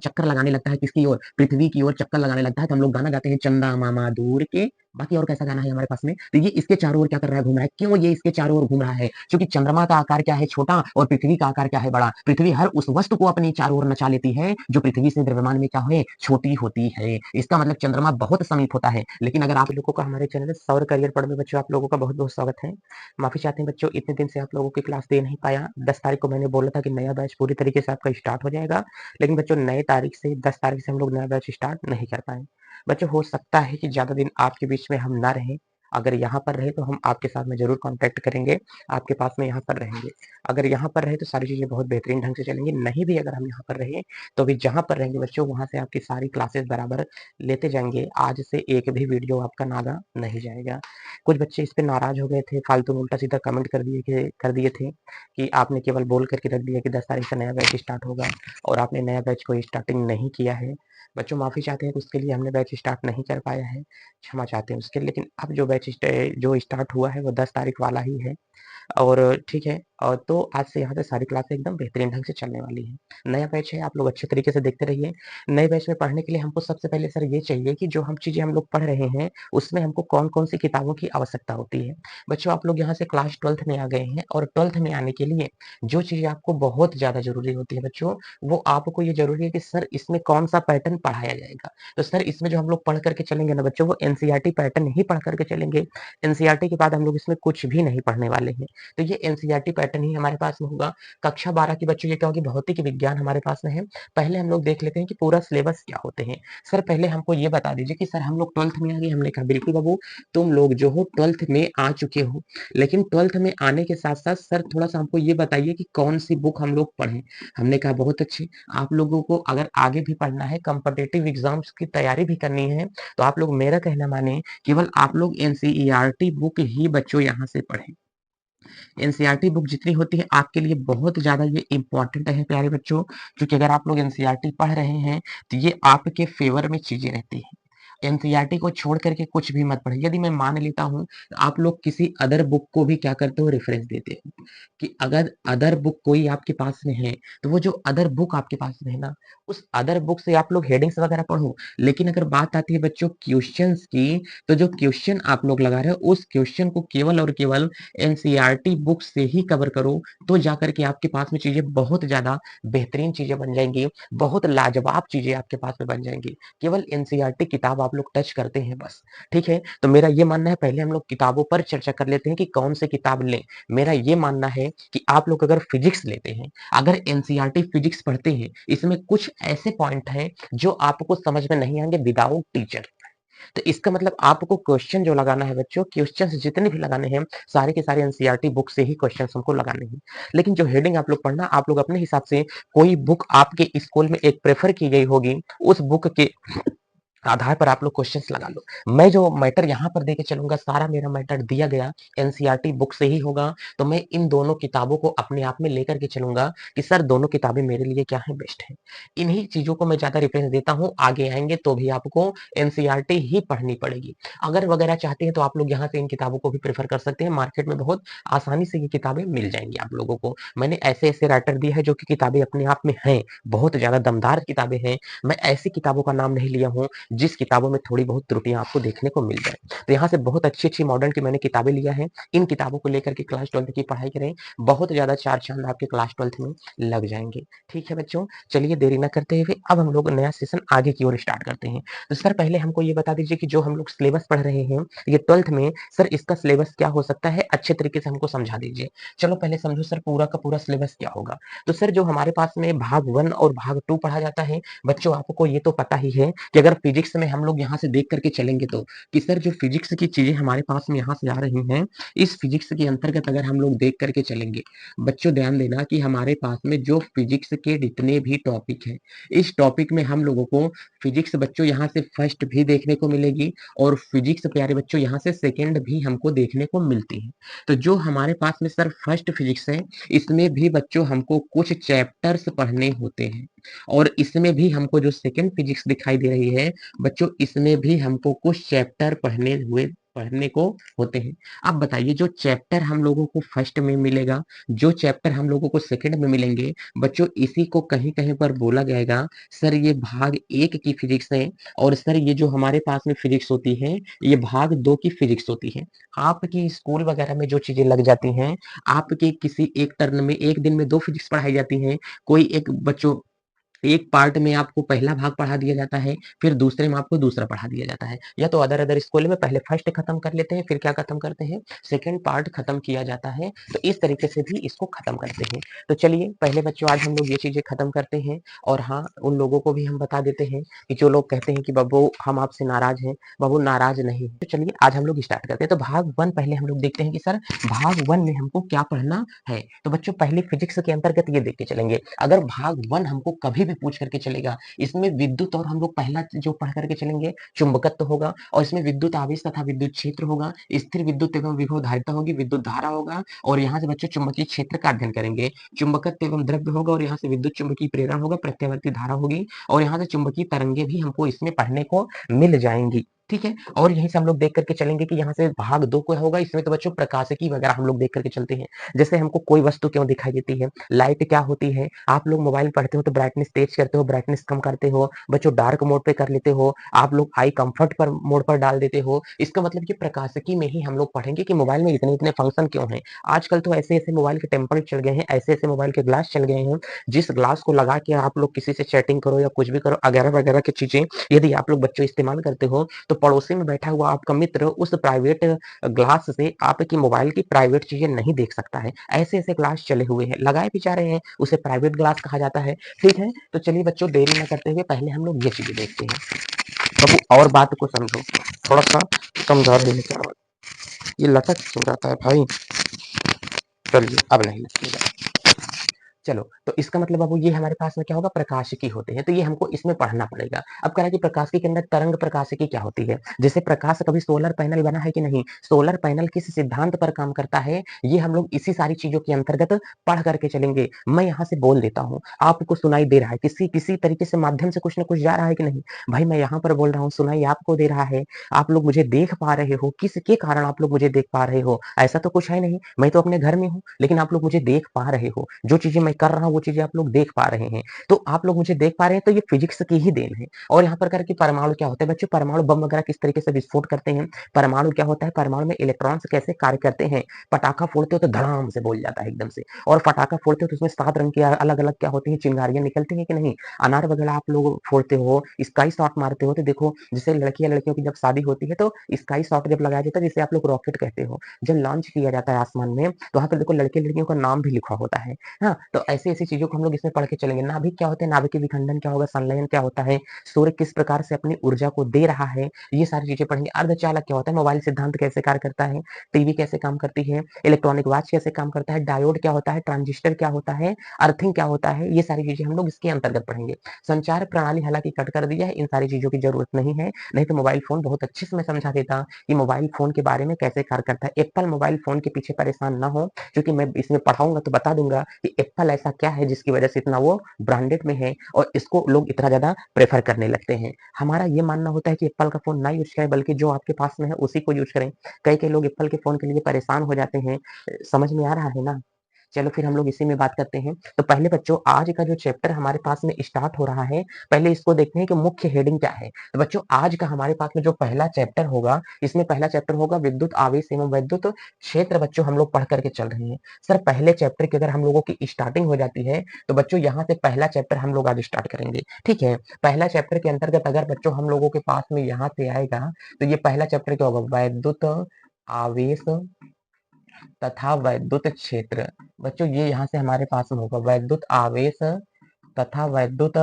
चक्कर लगाने लगता है किसकी ओर, पृथ्वी की ओर चक्कर लगाने लगता है, तो हम लोग गाना गाते हैं चंदा मामा दूर के। बाकी और कैसा गाना है हमारे पास में, तो ये इसके चारों ओर क्या कर रहा है, घूम रहा है। क्यों ये इसके चारों ओर घूम रहा है, क्योंकि चंद्रमा का आकार क्या है, छोटा, और पृथ्वी का आकार क्या है, बड़ा। पृथ्वी हर उस वस्तु को अपनी चारों ओर नचा लेती है जो पृथ्वी से द्रव्यमान में क्या है, छोटी होती है। इसका मतलब चंद्रमा बहुत समीप होता है। लेकिन अगर आप लोगों का हमारे चैनल सौर करियर पढ़ में बच्चों, आप लोगों का बहुत बहुत स्वागत है। माफी चाहते हैं बच्चों, इतने दिन से आप लोगों की क्लास दे नहीं पाया। 10 तारीख को मैंने बोला था कि नया बैच पूरी तरीके से आपका स्टार्ट हो जाएगा, लेकिन बच्चों नए तारीख से 10 तारीख से हम लोग नया बैच स्टार्ट नहीं कर पाए। बच्चों हो सकता है कि ज्यादा दिन आपके बीच में हम ना रहें। अगर यहाँ पर रहे तो हम आपके साथ में जरूर कांटेक्ट करेंगे, आपके पास में यहाँ पर रहेंगे। अगर यहाँ पर रहे तो सारी चीजें बहुत बेहतरीन ढंग से चलेंगी। नहीं भी अगर हम यहाँ पर रहे तो भी जहाँ पर रहेंगे बच्चों वहां से आपकी सारी क्लासेस बराबर लेते जाएंगे। आज से एक भी वीडियो आपका नागा नहीं जाएगा। कुछ बच्चे इस पे नाराज हो गए थे, फालतू में उल्टा सीधा कमेंट कर दिए थे कि आपने केवल बोल करके रख दिया कि 10 तारीख से नया बैच स्टार्ट होगा और आपने नया बैच को स्टार्टिंग नहीं किया है। बच्चों माफी चाहते हैं कि उसके लिए हमने बैच स्टार्ट नहीं कर पाया है, क्षमा चाहते हैं उसके लिए। लेकिन अब जो बैच जो स्टार्ट हुआ है वो 10 तारीख वाला ही है। और ठीक है, और तो आज से यहाँ पे सारी क्लासें एकदम बेहतरीन ढंग से चलने वाली है। नया बैच है, आप लोग अच्छे तरीके से देखते रहिए। नए बैच में पढ़ने के लिए हमको सबसे पहले सर ये चाहिए कि जो हम चीजें हम लोग पढ़ रहे हैं उसमें हमको कौन कौन सी किताबों की आवश्यकता होती है। बच्चों आप लोग यहाँ से क्लास 12th में आ गए हैं, और 12th में आने के लिए जो चीजें आपको बहुत ज्यादा जरूरी होती है बच्चों, वो आपको ये जरूरी है कि सर इसमें कौन सा पैटर्न पढ़ाया जाएगा। तो सर इसमें जो हम लोग पढ़ करके चलेंगे ना बच्चों, वो एनसीईआरटी पैटर्न ही पढ़ करके चलेंगे। एनसीईआरटी के बाद हम लोग इसमें कुछ भी नहीं पढ़ने वाले हैं। तो ये एनसीईआरटी पैटर्न ही हमारे पास में होगा। कक्षा 12 की बच्चों ये क्या होगी, भौतिक विज्ञान हमारे पास में है। पहले हम लोग देख लेते हैं कि पूरा सिलेबस क्या होते हैं। सर पहले हमको ये बता दीजिए कि सर हम लोग 12th में आ गए। हमने कहा बिल्कुल बाबू, तुम लोग जो हो 12th में आ चुके हो, लेकिन 12th में आने के साथ साथ सर थोड़ा सा हमको ये बताइए कि कौन सी बुक हम लोग पढ़ें। हमने कहा बहुत अच्छे, आप लोगों को अगर आगे भी पढ़ना है, कॉम्पिटिटिव एग्जाम्स की तैयारी भी करनी है, तो आप लोग मेरा कहना माने, केवल आप लोग एनसीईआरटी बुक ही बच्चों यहाँ से पढ़ें। एनसीईआरटी बुक जितनी होती है आपके लिए बहुत ज्यादा ये इंपॉर्टेंट है प्यारे बच्चों, क्योंकि अगर आप लोग एनसीईआरटी पढ़ रहे हैं तो ये आपके फेवर में चीजें रहती हैं। एनसीईआरटी को छोड़ करके कुछ भी मत पढ़े। यदि मैं मान लेता हूँ आप लोग किसी अदर बुक को भी क्या करते हो, रेफरेंस देते हो कि अगर अदर बुक कोई आपके पास में है, तो वो जो अदर बुक आपके पास में है ना, उस अदर बुक से आप लोग हेडिंग्स वगैरह पढ़ो। लेकिन अगर बात आती है बच्चों क्वेश्चंस की, तो जो क्वेश्चन आप लोग लगा रहे हो उस क्वेश्चन को केवल और केवल एनसीईआरटी बुक से ही कवर करो, तो जाकर के आपके पास में चीजें बहुत ज्यादा बेहतरीन चीजें बन जाएंगी, बहुत लाजवाब चीजें आपके पास में बन जाएंगी। केवल एनसीईआरटी किताब आप लोग टच करते हैं बस। ठीक है, तो मेरा ये मानना है पहले हम लोग किताबों पर चर्चा कर लेते हैं कि कौन से किताब लें। मेरा ये मानना है कि आप लोग अगर फिजिक्स लेते हैं, अगर एनसीईआरटी फिजिक्स पढ़ते हैं, इसमें कुछ ऐसे पॉइंट हैं जो आपको समझ में नहीं आएंगे विदाउट टीचर। तो इसका मतलब आपको क्वेश्चन जो लगाना है बच्चों, क्वेश्चन जितने भी लगाने हैं सारे के सारे एनसीईआरटी बुक से ही क्वेश्चन हमको लगाने हैं। लेकिन जो हेडिंग आप लोग पढ़ना, आप लोग अपने हिसाब से कोई बुक आपके स्कूल में एक प्रेफर की गई होगी, उस बुक के आधार पर आप लोग क्वेश्चंस लगा लो। मैं जो मैटर यहाँ पर देके चलूंगा, सारा मेरा मैटर दिया गया एनसीईआरटी बुक से ही होगा। तो मैं इन दोनों किताबों को अपने आप में लेकर के चलूंगा कि सर दोनों किताबें मेरे लिए क्या है, बेस्ट है। इन्हीं चीजों को मैं ज्यादा रेफरेंस देता हूँ। आगे आएंगे तो भी आपको एनसीईआरटी ही पढ़नी पड़ेगी। अगर वगैरह चाहते हैं तो आप लोग यहाँ से इन किताबों को भी प्रेफर कर सकते हैं। मार्केट में बहुत आसानी से ये किताबें मिल जाएंगी आप लोगों को। मैंने ऐसे ऐसे राइटर दिए हैं जो कि किताबें अपने आप में हैं, बहुत ज्यादा दमदार किताबें हैं। मैं ऐसी किताबों का नाम नहीं लिया हूँ जिस किताबों में थोड़ी बहुत त्रुटियां आपको देखने को मिल जाए। तो यहाँ से बहुत अच्छी अच्छी मॉडर्न की मैंने किताबें लिया है। इन किताबों को लेकर के क्लास 12th की पढ़ाई करें, बहुत ज्यादा चार चांद आपके क्लास 12th में लग जाएंगे। ठीक है बच्चों, चलिए देरी न करते हुए अब हम लोग नया सेशन आगे की ओर स्टार्ट करते हैं। तो सर पहले हमको ये बता दीजिए कि जो हम लोग सिलेबस पढ़ रहे हैं ये 12th में, सर इसका सिलेबस क्या हो सकता है, अच्छे तरीके से हमको समझा दीजिए। चलो पहले समझो सर पूरा का पूरा सिलेबस क्या होगा। तो सर जो हमारे पास में भाग 1 और भाग 2 पढ़ा जाता है बच्चों, आपको ये तो पता ही है कि अगर फिजिक्स में हम लोग यहाँ से देख करके चलेंगे तो कि सर जो फिजिक्स की चीजें हमारे पास में यहाँ से आ रही हैं, इस फिजिक्स के अंतर्गत अगर हम लोग देख करके चलेंगे, बच्चों ध्यान देना कि हमारे पास में जो फिजिक्स के जितने भी टॉपिक हैं, इस टॉपिक में हम लोगों को फिजिक्स बच्चों यहाँ से फर्स्ट भी देखने को मिलेगी, और फिजिक्स प्यारे बच्चों यहाँ से सेकेंड भी हमको देखने को मिलती है। तो जो हमारे पास में सर फर्स्ट फिजिक्स है, इसमें भी बच्चों हमको कुछ चैप्टर्स पढ़ने होते हैं, और इसमें भी हमको जो सेकेंड फिजिक्स दिखाई दे रही है बच्चों, इसमें भी हमको कुछ चैप्टर पढ़ने हुए पढ़ने को होते हैं। अब बताइए जो चैप्टर हम लोगों को फर्स्ट में मिलेगा, जो चैप्टर हम लोगों को सेकंड में मिलेंगे, बच्चों इसी को कहीं-कहीं पर बोला जाएगा सर ये भाग 1 की फिजिक्स है और सर ये जो हमारे पास में फिजिक्स होती है, ये भाग 2 की फिजिक्स होती है। आपकी स्कूल वगैरह में जो चीज़ें लग जाती हैं, आपके किसी एक टर्न में 1 दिन में 2 फिजिक्स पढ़ाई जाती हैं, कोई एक बच्चों एक पार्ट में आपको पहला भाग पढ़ा दिया जाता है, फिर दूसरे में आपको दूसरा पढ़ा दिया जाता है। या तो अदर-अदर स्कूल में पहले फर्स्ट खत्म कर लेते हैं, फिर क्या खत्म करते हैं, सेकंड पार्ट खत्म किया जाता है। तो इस तरीके से भी इसको खत्म करते हैं। तो चलिए पहले बच्चों आज हम लोग ये चीज़ें खत्म करते हैं और हाँ, उन लोगों को भी हम बता देते हैं कि जो लोग कहते हैं कि बाबू हम आपसे नाराज़ हैं, बाबू नाराज़ नहीं हैं। तो चलिए आज हम लोग स्टार्ट करते हैं। तो भाग 1 पहले हम लोग देखते हैं कि सर भाग 1 में हमको क्या पढ़ना है। तो बच्चों पहले फिजिक्स के अंतर्गत ये देख के चलेंगे। अगर भाग 1 हमको कभी भी पूछ करके चलेगा, इसमें विद्युत और हम लोग पहला जो पढ़ करके चलेंगे चुंबकत्व होगा और इसमें विद्युत आवेश तथा विद्युत क्षेत्र होगा, स्थिर विद्युत एवं विभव धारिता होगी, विद्युत धारा होगा और यहाँ से बच्चों चुंबकीय क्षेत्र का अध्ययन करेंगे। चुंबकत्व एवं द्रव्य होगा और यहाँ से विद्युत चुंबकीय प्रेरण होगा, प्रत्यावर्ती धारा होगी और यहाँ से चुंबकीय तरंगे भी हमको इसमें पढ़ने को मिल जाएंगी। ठीक है और यहीं से हम लोग देख करके चलेंगे कि यहाँ से भाग 2 क्या होगा, इसमें तो बच्चों प्रकाशिकी वगैरह हम लोग देख करके चलते हैं। जैसे हमको कोई वस्तु क्यों दिखाई देती है, लाइट क्या होती है, आप लोग मोबाइल पढ़ते हो तो ब्राइटनेस तेज करते हो, ब्राइटनेस कम करते हो, बच्चों डार्क मोड पे कर लेते हो, आप लोग आई कंफर्ट पर मोड पर डाल देते हो। इसका मतलब कि प्रकाशिकी में ही हम लोग पढ़ेंगे कि मोबाइल में इतने-इतने फंक्शन क्यों हैं। आजकल तो ऐसे-ऐसे मोबाइल के टेम्पर चल गए हैं, ऐसे-ऐसे मोबाइल के ग्लास चल गए हैं, जिस ग्लास को लगा के आप लोग किसी से चैटिंग करो या कुछ भी करो वगैरह-वगैरह की चीजें यदि आप लोग बच्चों इस्तेमाल करते हो, तो पड़ोसी में बैठा हुआ आपका मित्र उस प्राइवेट ग्लास से आपकी मोबाइल की प्राइवेट चीजें नहीं देख सकता है। ऐसे-ऐसे ग्लास चले हुए हैं, लगाए भी जा रहे हैं, उसे प्राइवेट ग्लास कहा जाता है। ठीक है, तो चलिए बच्चों देरी ना करते हुए पहले हम लोग ये चीजें देखते हैं। बाबू और बात को समझो, थोड़ा-सा समझा रहे हैं क्या? ये लटक क्यों जाता है भाई? चलिए अब नहीं लटकेगा। चलो, तो इसका मतलब अब ये हमारे पास में क्या होगा प्रकाशिकी होते हैं, तो ये हमको इसमें पढ़ना पड़ेगा। अब कह रहा है कि प्रकाशिकी के अंदर तरंग प्रकाशिकी क्या होती है? जैसे प्रकाश कभी सोलर पैनल बना है कि नहीं? सोलर पैनल किस सिद्धांत पर काम करता है? ये हम लोग इसी सारी चीज़ों के अंतर्गत पढ़ करके चलेंगे। मैं यहाँ से बोल देता हूँ, आपको सुनाई दे रहा है, किसी किसी तरीके से माध्यम से कुछ न कुछ जा रहा है कि नहीं? भाई मैं यहाँ पर बोल रहा हूँ, सुनाई आपको दे रहा है, आप लोग मुझे देख पा रहे हो, किसके कारण आप लोग मुझे देख पा रहे हो? ऐसा तो कुछ है नहीं, मैं तो अपने घर में हूँ, लेकिन आप लोग मुझे देख पा रहे हो। जो चीज़ें मैं कर रहा हूँ, वो चीज़ें आप लोग देख पा रहे हैं। तो आप लोग मुझे देख पा रहे हैं, तो ये फिज़िक्स की ही देन है। और यहाँ पर कर कि परमाणु क्या होता है? बच्चों परमाणु बम वगैरह किस तरीके से विस्फोट करते हैं? परमाणु क्या होता है? परमाणु में इलेक्ट्रॉन्स कैसे कार्य करते हैं? पटाखा फोड़ते हो तो धड़ाम से बोल जाता है एकदम से और पटाखा फोड़ते हो तो उसमें 7 रंग की अलग-अलग क्या होती हैं? चिंगारियाँ निकलती हैं कि नहीं? अनार वगैरह आप लोग फोड़ते हो, स्काई शॉट मारते हो, तो देखो जैसे लड़कियाँ-लड़कियों की जब शादी होती है, तो स्काई शॉट जब लगाया जाता है, जिसे आप लोग रॉकेट कहते हो। जब लॉन्च किया जाता है आसमान में, तो वहाँ पे देखो लड़के-लड़कियों का नाम भी लिखा होता है। हाँ, तो ऐसी-ऐसी चीज़ों को हम लोग इसमें पढ़ के चलेंगे। नाभिक क्या होते हैं? नाभिक के विखंडन क्या होगा? संलयन क्या होता है? सूर्य किस प्रकार से अपनी ऊर्जा को दे रहा है? ये सारी चीज़ें पढ़ेंगे। अर्धचालक क्या होता है? मोबाइल सिद्धांत कैसे कार्य करता है? टीवी कैसे काम करती है? इलेक्ट्रॉनिक वॉच कैसे काम करता है? डायोड क्या होता है? ट्रांजिस्टर क्या होता है? अर्थिंग क्या होता है? ये सारी चीज़ें हम लोग इसके अंतर्गत पढ़ेंगे। संचार प्रणाली हालाँकि कट कर दी है, इन सारी चीज़ों की ज़रूरत नहीं है। नहीं तो मोबाइल फ़ोन बहुत अच्छे से मैं समझा देता कि मोबाइल फ़ोन के बारे में कैसे कार्य करता है। एप्पल मोबाइल फ़ोन के पीछे परेशान ना हो, क्योंकि मैं इसमें पढ़ाऊँगा तो बता दूँगा कि एप्पल ऐसा क्या है जिसकी वजह से इतना वो ब्रांडेड में है और इसको लोग इतना ज़्यादा प्रेफ़र करने लगते हैं। हमारा ये मानना होता है कि एप्पल का फ़ोन ना यूज़ करें बल्कि जो आपके पास में है उसी को यूज़ करें। कई-कई लोग एप्पल के फ़ोन के लिए परेशान हो जाते हैं। समझ में आ रहा है ना? चलो फिर हम लोग इसी में बात करते हैं। तो पहले बच्चों आज का जो चैप्टर हमारे पास में स्टार्ट हो रहा है, पहले इसको देखते हैं कि मुख्य हेडिंग क्या है। तो बच्चों आज का हमारे पास में जो पहला चैप्टर होगा, इसमें पहला चैप्टर होगा विद्युत आवेश एवं वैद्युत क्षेत्र बच्चों हम लोग पढ़ कर के चल रहे हैं। सर पहले चैप्टर की अगर हम लोगों की स्टार्टिंग हो जाती है, तो बच्चों यहाँ से पहला चैप्टर हम लोग आज स्टार्ट करेंगे। ठीक है? पहला चैप्टर के अंतर्गत अगर बच्चों हम लोगों के पास में यहाँ से आएगा, तो ये पहला चैप्टर क्या होगा? वैद्युत आवेश तथा वैद्युत क्षेत्र। बच्चों ये यहाँ से हमारे पास में होगा वैद्युत आवेश तथा वैद्युत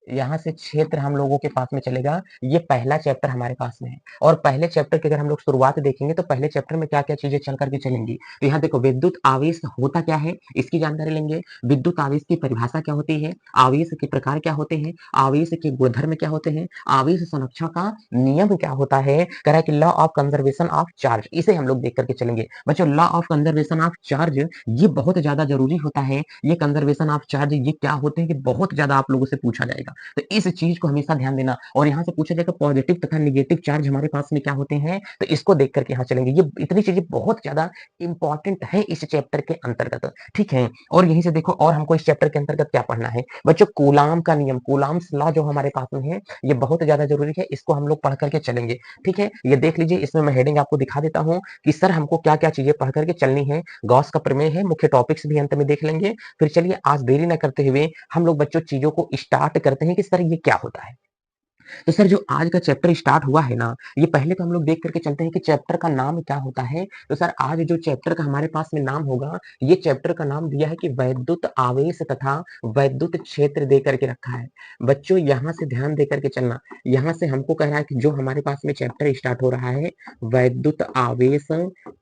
यहाँ से क्षेत्र हम लोगों के पास में चलेगा। ये पहला चैप्टर हमारे पास में है और पहले चैप्टर की अगर हम लोग शुरुआत देखेंगे तो पहले चैप्टर में क्या-क्या चीजें चल करके चलेंगी। तो यहाँ देखो विद्युत आवेश होता क्या है इसकी जानकारी लेंगे। विद्युत आवेश की परिभाषा क्या होती है, आवेश के प्रकार क्या होते हैं, आवेश के गुणधर्म क्या होते हैं, आवेश संरक्षण का नियम क्या होता है, कह रहा है कि law of conservation of charge, इसे हम लोग देख करके चलेंगे। बच्चों law of conservation of charge ये बहुत ज्यादा जरूरी होता है। ये कंजर्वेशन ऑफ चार्ज ये क्या होते हैं कि बहुत ज्यादा आप लोगों से पूछा जाएगा। तो इस चीज़ को हमेशा ध्यान देना और यहाँ से पूछा जाएगा पॉजिटिव तथा नेगेटिव चार्ज हमारे पास में क्या होते हैं, तो इसको देख कर के यहाँ चलेंगे। ये इतनी चीज़ें बहुत ज़्यादा इम्पोर्टेंट है इस चैप्टर के अंतर्गत, ठीक है? और यहीं से देखो और हमको इस चैप्टर के अंतर्गत क्या पढ़ना है? बच्चों कूलाम का नियम, कूलाम्स लॉ जो हमारे पास में है, ये बहुत ज़्यादा ज़रूरी है, इसको हम लोग पढ़ कर के चलेंगे, ठीक है? ये देख लीजिए, इसमें मैं हेडिंग आपको दिखा देता हूँ कि सर हमको क्या-क्या चीज़ें पढ़ कर के चलनी है। गॉस का प्रमेय है, मुख्य टॉपिक्स भी अंत में देख लेंगे। फिर चलिए आज देरी ना करते हुए हम लोग बच्चों चीज़ों को स्टार्ट करते हैं कि सर ये क्या होता है? तो सर जो आज का चैप्टर स्टार्ट हुआ है ना, ये पहले तो हम लोग देख करके चलते हैं कि चैप्टर का नाम क्या होता है। तो सर आज जो चैप्टर का हमारे पास में नाम होगा, ये चैप्टर का नाम दिया है कि वैद्युत आवेश तथा वैद्युत क्षेत्र दे करके रखा है। बच्चों यहाँ से ध्यान दे करके चलना, यहाँ से हमको कह रहा है कि जो हमारे पास में चैप्टर स्टार्ट हो रहा है, वैद्युत आवेश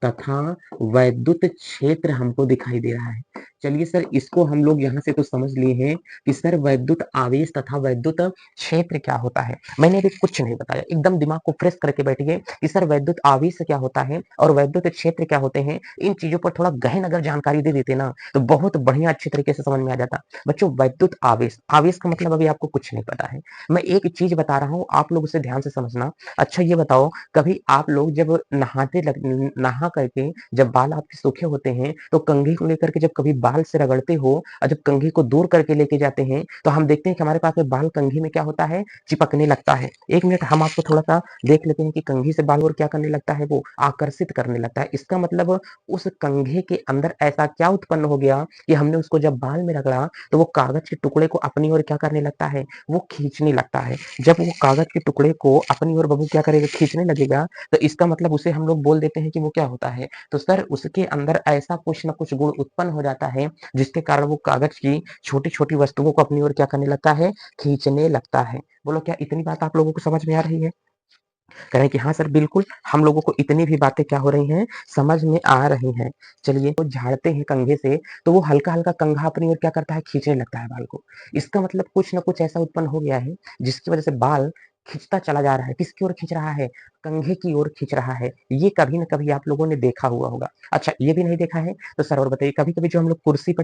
तथा वैद्युत क्षेत्र हमको दिखाई दे रहा है। चलिए सर इसको हम लोग यहाँ से तो समझ लिए हैं कि सर वैद्युत आवेश तथा वैद्युत क्षेत्र क्या होता है। मैंने अभी कुछ नहीं बताया, एकदम दिमाग को फ्रेश करके बैठिए कि सर वैद्युत आवेश क्या होता है और वैद्युत क्षेत्र क्या होते हैं। इन चीजों पर थोड़ा गहन अगर जानकारी दे देते ना तो बहुत बढ़िया अच्छे तरीके से समझ में आ जाता। बच्चों वैद्युत आवेश, आवेश का मतलब अभी आपको कुछ नहीं पता है। मैं एक चीज बता रहा हूँ, आप लोग उसे ध्यान से समझना। अच्छा ये बताओ, कभी आप लोग जब नहा करके जब बाल आपके सूखे होते हैं तो कंघी को लेकर के जब कभी बाल से रगड़ते हो और जब कंघी को दूर करके लेके जाते हैं तो हम देखते हैं कि हमारे पास में बाल कंघी में क्या होता है, चिपकने लगता है। 1 मिनट हम आपको थोड़ा-सा देख लेते हैं कि कंघी से बाल और क्या करने लगता है, वो आकर्षित करने लगता है। इसका मतलब उस कंघे के अंदर ऐसा क्या उत्पन्न हो गया कि हमने उसको जब बाल में रगड़ा तो वो कागज के टुकड़े को अपनी ओर क्या करने लगता है, वो खींचने लगता है। जब वो कागज के टुकड़े को अपनी ओर बबू क्या करेगा, खींचने लगेगा, तो इसका मतलब उसे हम लोग बोल देते हैं कि वो क्या होता है। तो सर उसके अंदर ऐसा कुछ न कुछ गुण उत्पन्न हो जाता है जिसके कारण वो कागज की छोटी-छोटी वस्तुओं को अपनी ओर क्या करने लगता है, खींचने लगता है। बोलो क्या इतनी बात आप लोगों को समझ में आ रही है? कह रहे हैं कि हाँ सर बिल्कुल, हम लोगों को इतनी भी बातें क्या हो रही हैं, समझ में आ रही हैं। चलिए तो झाड़ते हैं कंघे से, तो वो हल्का-हल्का कंघा अपनी ओर क्या करता है, खींचने लगता है बाल को। इसका मतलब कुछ न कुछ ऐसा उत्पन्न हो गया है, जिसकी वजह से बाल खिंचता चला जा रहा है। किसकी ओर खींच रहा है? कंघे की ओर खींच रहा है। ये कभी न कभी आप लोगों ने देखा हुआ होगा। अच्छा ये भी नहीं देखा है, तो सर और बताइए कभी-कभी जो हम लोग कुर्सी पर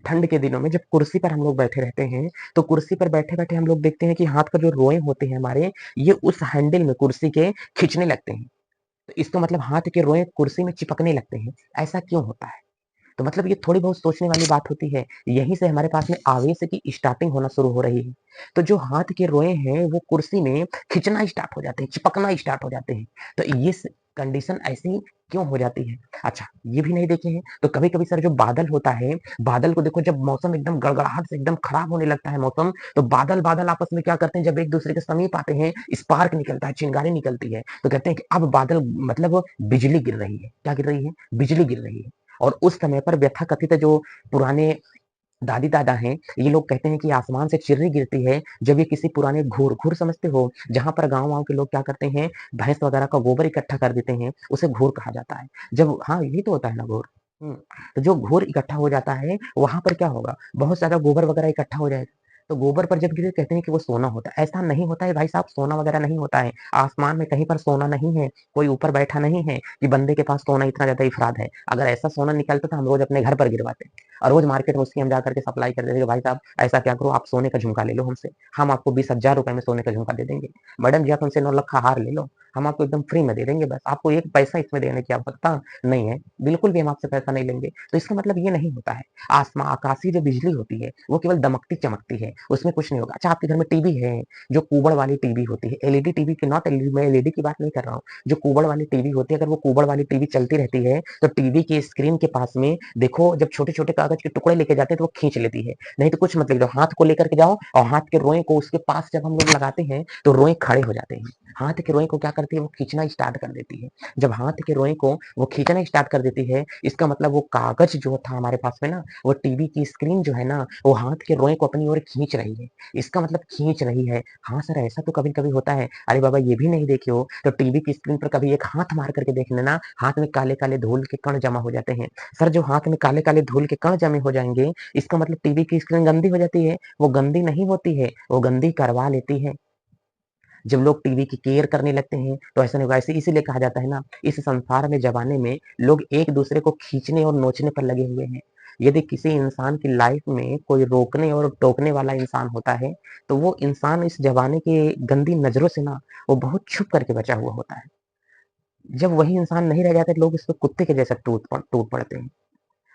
ठंड के दिनों में जब कुर्सी पर हम लोग बैठे रहते हैं, तो कुर्सी पर बैठे-बैठे हम लोग देखते हैं कि हाथ का जो रोएँ होते हैं हमारे, ये उस हैंडल में कुर्सी के खींचने लगते हैं। तो इसका मतलब हाथ के रोएँ कुर्सी में चिपकने लगते हैं। ऐसा क्यों होता है? तो मतलब ये थोड़ी बहुत सोचने वाली बात होती है। यहीं से हमारे पास में आवेश की स्टार्टिंग होना शुरू हो रही है। तो जो हाथ के रोएँ हैं, वो कुर्सी में खिंचना स्टार्ट हो जाते हैं, चिपकना स्टार्ट हो जाते हैं। तो ये स कंडीशन ऐसी क्यों हो जाती है? अच्छा, ये भी नहीं देखे हैं, तो कभी-कभी सर जो बादल होता है, बादल को देखो जब मौसम एकदम गड़गड़ाहट से एकदम खराब होने लगता है मौसम, तो बादल-बादल आपस में क्या करते हैं, जब एक-दूसरे के समीप आते हैं, स्पार्क निकलता है, चिंगारी निकलती है, तो कहते हैं कि अब बादल मतलब बिजली गिर रही है। क्या गिर रही है? बिजली गिर रही है। और उस समय पर व्यथाकथित जो पुराने दादी-दादा हैं, ये लोग कहते हैं कि आसमान से चिर्री गिरती है, जब ये किसी पुराने घूर घूर समझते हो? जहाँ पर गाँव-वाँव के लोग क्या करते हैं, भैंस वगैरह का गोबर इकट्ठा कर देते हैं, उसे घूर कहा जाता है। जब हाँ, यही तो होता है ना घूर। हुँ, तो जो घूर इकट्ठा हो जाता है, वहाँ पर क्या होगा, बहुत ज़्यादा गोबर वगैरह इकट्ठा हो जाएगा। तो गोबर पर जब गिरे कहते हैं कि वो सोना होता है। ऐसा नहीं होता है भाई साहब, सोना वगैरह नहीं होता है। आसमान में कहीं पर सोना नहीं है, कोई ऊपर बैठा नहीं है कि बंदे के पास सोना इतना ज़्यादा इफ़रात है। अगर ऐसा सोना निकलता तो हम रोज़ अपने घर पर गिरवाते। और रोज़ मार्केट में उसकी हम जाकर के सप्लाई कर देते कि भाई साहब ऐसा क्या करो, आप सोने का झुमका ले लो हमसे, हम आपको 20,000 रुपए में सोने का झुमका दे देंगे। मैडम जी आप हमसे 9 लाख का हार ले लो, हम आपको एकदम फ्री में दे देंगे बस, आपको 1 पैसा इसमें देने की आवश्यकता नहीं है। बिल्कुल भी हम आपसे पैसा नहीं लेंगे। तो इसका मतलब ये नहीं होता है। आकाशीय जो बिजली होती है, वो केवल दमकती-चमकती है, उसमें कुछ नहीं होगा। अच्छा आपके घर में टीवी है, जो कुबड़ वाली टीवी होती है, एलईडी टीवी की नॉट एलईडी, मैं एलईडी की बात नहीं कर रहा हूँ। जो कुबड़ वाली टीवी होती है, अगर वो कुबड़ वाली टीवी चलती रहती है, तो टीवी की स्क्रीन के पास में देखो जब छोटे-छोटे कागज के टुकड़े लेके जाते हैं, तो वो खींच लेती है। नहीं तो कुछ मत लेके जाओ, हाथ को लेकर के जाओ और हाथ के रोएँ को उसके पास जब हम लोग लगाते हैं, तो रोएँ खड़े हो जाते हैं। हाथ के रोएँ को क्या करती है, वो खींचना स्टार्ट कर देती है। जब हाथ के रोएँ को वो खींचना स्टार्ट कर देती है, इसका मतलब वो कागज जो था हमारे पास में ना, वो टीवी की स्क्रीन जो है ना, वो हाथ के रोएँ को अपनी ओर खींच रही है। इसका मतलब खींच रही है। हाँ सर, ऐसा तो कभी-कभी होता है। अरे बाबा ये भी नहीं देखे हो, तो टीवी की स्क्रीन पर कभी एक हाथ मार करके देख लेना, हाथ में काले-काले धूल के कण जमा हो जाते हैं। सर जो हाथ में काले-काले धूल के कण जमे हो जाएँगे, इसका मतलब टीवी की स्क्रीन गंदी हो जाती है। वो गंदी नहीं होती है, वो गंदी करवा लेती है। जब लोग टीवी की केयर करने लगते हैं तो ऐसा नहीं होगा। ऐसे इसीलिए कहा जाता है ना, इस संसार में ज़माने में लोग एक-दूसरे को खींचने और नोचने पर लगे हुए हैं। यदि किसी इंसान की लाइफ में कोई रोकने और टोकने वाला इंसान होता है, तो वो इंसान इस ज़माने की गंदी नज़रों से ना, वो बहुत छुप करके बचा हुआ होता है। जब वही इंसान नहीं रह जाता, लोग उस पे कुत्ते के जैसा टूट पड़ते हैं।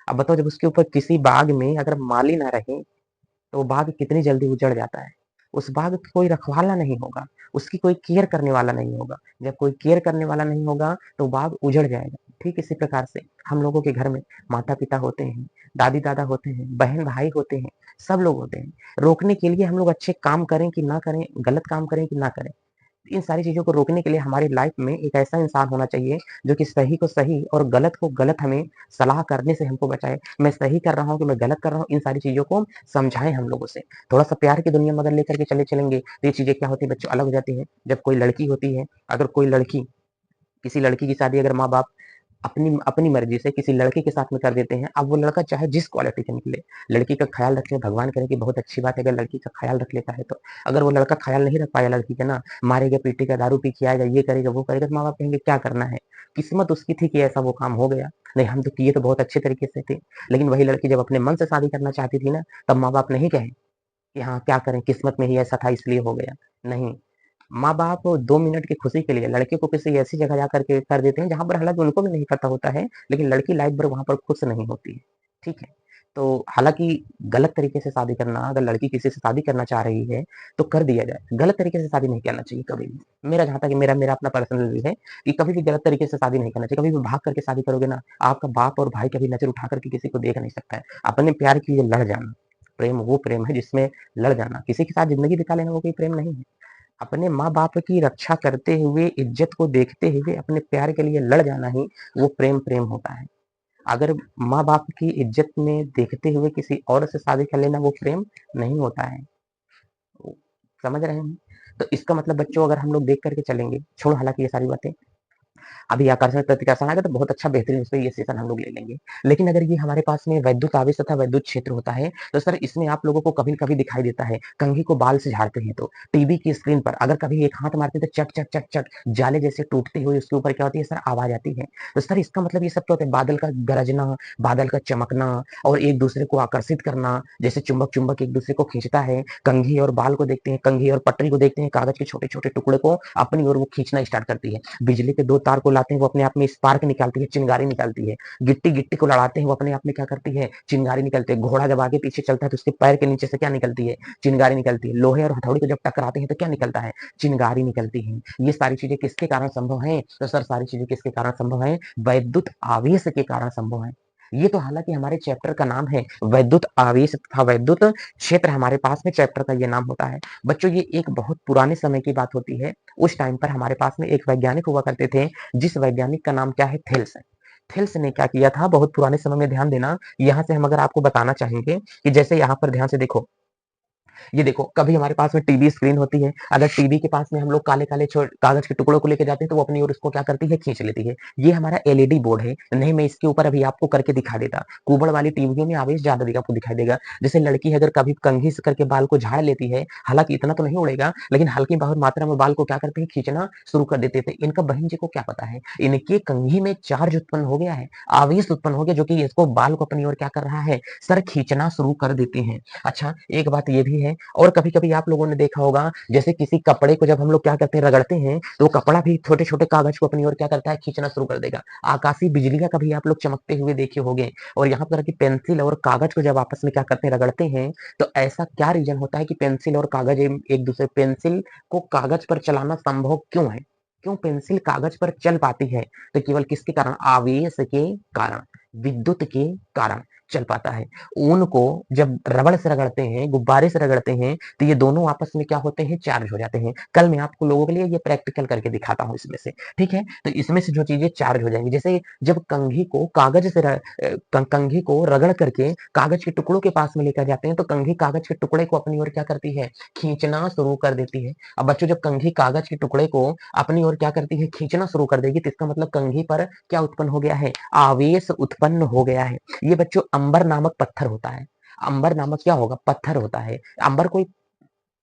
अब बताओ, जब उसके ऊपर किसी बाग में अगर माली ना रहे, तो वो बाग कितनी जल्दी उजड़ जाता है। उस बाग की कोई रखवाला नहीं होगा, उसकी कोई केयर करने वाला नहीं होगा। जब कोई केयर करने वाला नहीं होगा, तो बाग उजड़ जाएगा। ठीक इसी प्रकार से हम लोगों के घर में माता-पिता होते हैं, दादी-दादा होते हैं, बहन-भाई होते हैं, सब लोग होते हैं। रोकने के लिए हम लोग अच्छे काम करें कि ना करें, गलत काम करें कि ना करें, इन सारी चीज़ों को रोकने के लिए हमारी लाइफ में एक ऐसा इंसान होना चाहिए, जो कि सही को सही और गलत को गलत हमें सलाह करने से हमको बचाए। मैं सही कर रहा हूँ कि मैं गलत कर रहा हूँ, इन सारी चीज़ों को समझाएँ हम लोगों से। थोड़ा-सा प्यार की दुनिया में अगर लेकर के चलेंगे, तो ये चीज़ें क्या होती हैं बच्चों, अलग हो जाती हैं। जब कोई लड़की होती है, अगर कोई लड़की किसी लड़की की शादी अगर माँ-बाप अपनी अपनी मर्ज़ी से किसी लड़के के साथ में कर देते हैं, अब वो लड़का चाहे जिस क्वालिटी का निकले, लड़की का ख़्याल रखें, भगवान करे कि बहुत अच्छी बात है अगर लड़की का ख़्याल रख लेता है तो। अगर वो लड़का ख़्याल नहीं रख पाया लड़की का ना, मारेगा, पीटेगा, दारू पी के आएगा, ये करेगा, वो करेगा, तो माँ-बाप कहेंगे क्या करना है? किस्मत उसकी थी कि ऐसा वो काम हो गया। नहीं, हम तो किए तो बहुत अच्छे तरीके से थे। लेकिन वही लड़की जब अपने मन से शादी करना चाहती थी ना, तब माँ-बाप नहीं कहे कि हाँ, क्या करें, किस्मत में ही ऐसा था इसलिए हो गया। नहीं, माँ-बाप 2 मिनट की खुशी के लिए लड़के को किसी ऐसी जगह जा कर के कर देते हैं, जहाँ पर हालाँकि उनको भी नहीं पता होता है, लेकिन लड़की लाइफ़ भर वहाँ पर खुश नहीं होती है। ठीक है? तो हालाँकि गलत तरीके से शादी करना, अगर लड़की किसी से शादी करना चाह रही है, तो कर दिया जाए। गलत तरीके से शादी नहीं करना चाहिए कभी भी। मेरा जहाँ तक मेरा मेरा अपना पर्सनल व्यू है कि कभी भी गलत तरीके से शादी नहीं करना चाहिए। कभी भी भाग करके शादी करोगे ना, आपका बाप और भाई कभी नज़र उठा कर के किसी को देख नहीं सकता है। अपने प्यार के लिए लड़ जाना, प्रेम वो प्रेम है जिसमें लड़ जाना। किसी के साथ ज़िंदगी बिता लेना वो कोई प्रेम नहीं है। अपने माँ-बाप की रक्षा करते हुए, इज़्ज़त को देखते हुए अपने प्यार के लिए लड़ जाना ही वो प्रेम होता है। अगर माँ-बाप की इज़्ज़त में देखते हुए किसी और से शादी कर लेना वो प्रेम नहीं होता है। समझ रहे हैं? तो इसका मतलब बच्चों, अगर हम लोग देख कर के चलेंगे, छोड़ो हालाँकि ये सारी बातें, अभी आकर्षण प्रतिकर्षण आएगा तो बहुत अच्छा बेहतरीन उसपे ये सेशन हम लोग ले लेंगे। लेकिन अगर ये हमारे पास में वैद्युत आवेश तथा वैद्युत क्षेत्र होता है, तो सर इसमें आप लोगों को कभी-कभी दिखाई देता है, कंघी को बाल से झाड़ते हैं तो, टीवी की स्क्रीन पर अगर कभी एक हाथ मारते हैं तो चट, चट, चट, चट जाले जैसे टूटते हुए उसके ऊपर क्या होती है सर, आवाज़ आती है। तो सर इसका मतलब ये सब क्या होता है, बादल का गरजना, बादल का चमकना और एक-दूसरे को आकर्षित करना, जैसे चुंबक एक-दूसरे को खींचता है, कंघी और बाल को देखते हैं, कंघी और पटरी को देखते हैं, कागज़ के छोटे-छोटे टुकड़े को अपनी ओर वो खींचना स्टार्ट करती है। बिजली के 2 तार को लाते हैं, वो अपने आप में स्पार्क निकालती है, चिंगारी निकालती है। गिट्टी-गिट्टी को लड़ाते हैं, वो अपने आप में क्या करती है, चिंगारी निकलती है। घोड़ा जब आगे-पीछे चलता है, तो उसके पैर के नीचे से क्या निकलती है, चिंगारी निकलती है। लोहे और हथौड़ी को जब टकराते हैं, तो क्या निकलता है, चिंगारी निकलती है। ये सारी चीज़ें किसके कारण संभव हैं? तो सर सारी चीज़ें किसके कारण संभव हैं? वैद्युत आवेश के कारण संभव हैं। ये तो हालाँकि हमारे चैप्टर का नाम है, वैद्युत आवेश तथा वैद्युत क्षेत्र हमारे पास में चैप्टर का ये नाम होता है। बच्चों ये एक बहुत पुराने समय की बात होती है। उस टाइम पर हमारे पास में एक वैज्ञानिक हुआ करते थे, जिस वैज्ञानिक का नाम क्या है, थेल्स है। थेल्स ने क्या किया था, बहुत पुराने समय में, ध्यान देना, यहाँ से हम अगर आपको बताना चाहेंगे कि जैसे यहाँ पर ध्यान से देखो, ये देखो, कभी हमारे पास में टीवी स्क्रीन होती है, अगर टीवी के पास में हम लोग काले-काले कागज के टुकड़ों को लेके जाते हैं, तो वो अपनी ओर उसको क्या करती है, खींच लेती है। ये हमारा एलईडी बोर्ड है। नहीं, मैं इसके ऊपर अभी आपको करके दिखा देता। कुबड़ वाली टीवियों में आवेश ज़्यादा आपको दिखाई देगा। जैसे लड़की है, अगर कभी कंघी से करके बाल को झाड़ लेती है, हालाँकि इतना तो नहीं उड़ेगा, लेकिन हल्की बहुत मात्रा में बाल को क्या करते हैं, खींचना शुरू कर देते थे। इनका बहन जी को क्या पता है, इनके कंघी में चार्ज उत्पन्न हो गया है, आवेश उत्पन्न हो गया, जो कि इसको बाल को अपनी ओर क्या कर रहा है, सर खींचना शुरू कर देते हैं। अच्छा, एक बात ये भी है, और कभी-कभी आप लोगों ने देखा होगा, जैसे किसी कपड़े को जब हम लोग क्या करते हैं, रगड़ते हैं, तो वो कपड़ा भी छोटे-छोटे कागज को अपनी ओर क्या करता है, खींचना शुरू कर देगा। आकाशीय बिजलियाँ कभी आप लोग चमकते हुए देखे होंगे, और यहाँ पर कि पेंसिल और कागज को जब आपस में क्या करते हैं, रगड़ते हैं, तो ऐसा क्या रीज़न होता है कि पेंसिल और कागज एक-दूसरे, पेंसिल को कागज पर चलाना संभव क्यों है? क्यों पेंसिल कागज पर चल पाती है? तो केवल किसके कारण? आवेश के कारण, विद्युत के कारण चल पाता है। ऊन को जब रबड़ से रगड़ते हैं, गुब्बारे से रगड़ते हैं, तो ये दोनों आपस में क्या होते हैं, चार्ज हो जाते हैं। कल मैं आपको लोगों के लिए ये प्रैक्टिकल करके दिखाता हूँ इसमें से, ठीक है? तो इसमें से जो चीज़ें चार्ज हो जाएँगी, जैसे जब कंघी को कागज़ से कंघी को रगड़ करके कागज़ के टुकड़ों के पास में लेकर जाते हैं, तो कंघी कागज़ के टुकड़े को अपनी ओर क्या करती है, खींचना शुरू कर देती है। अब बच्चों, जब कंघी कागज़ के टुकड़े को अपनी ओर क्या करती है, खींचना शुरू कर देगी, तो इसका मतलब कंघी पर क्या उत्पन्न हो गया है, आवेश उत्पन्न हो गया है। ये बच्चों अंबर नामक पत्थर होता है। अंबर नामक क्या होगा, पत्थर होता है। अंबर कोई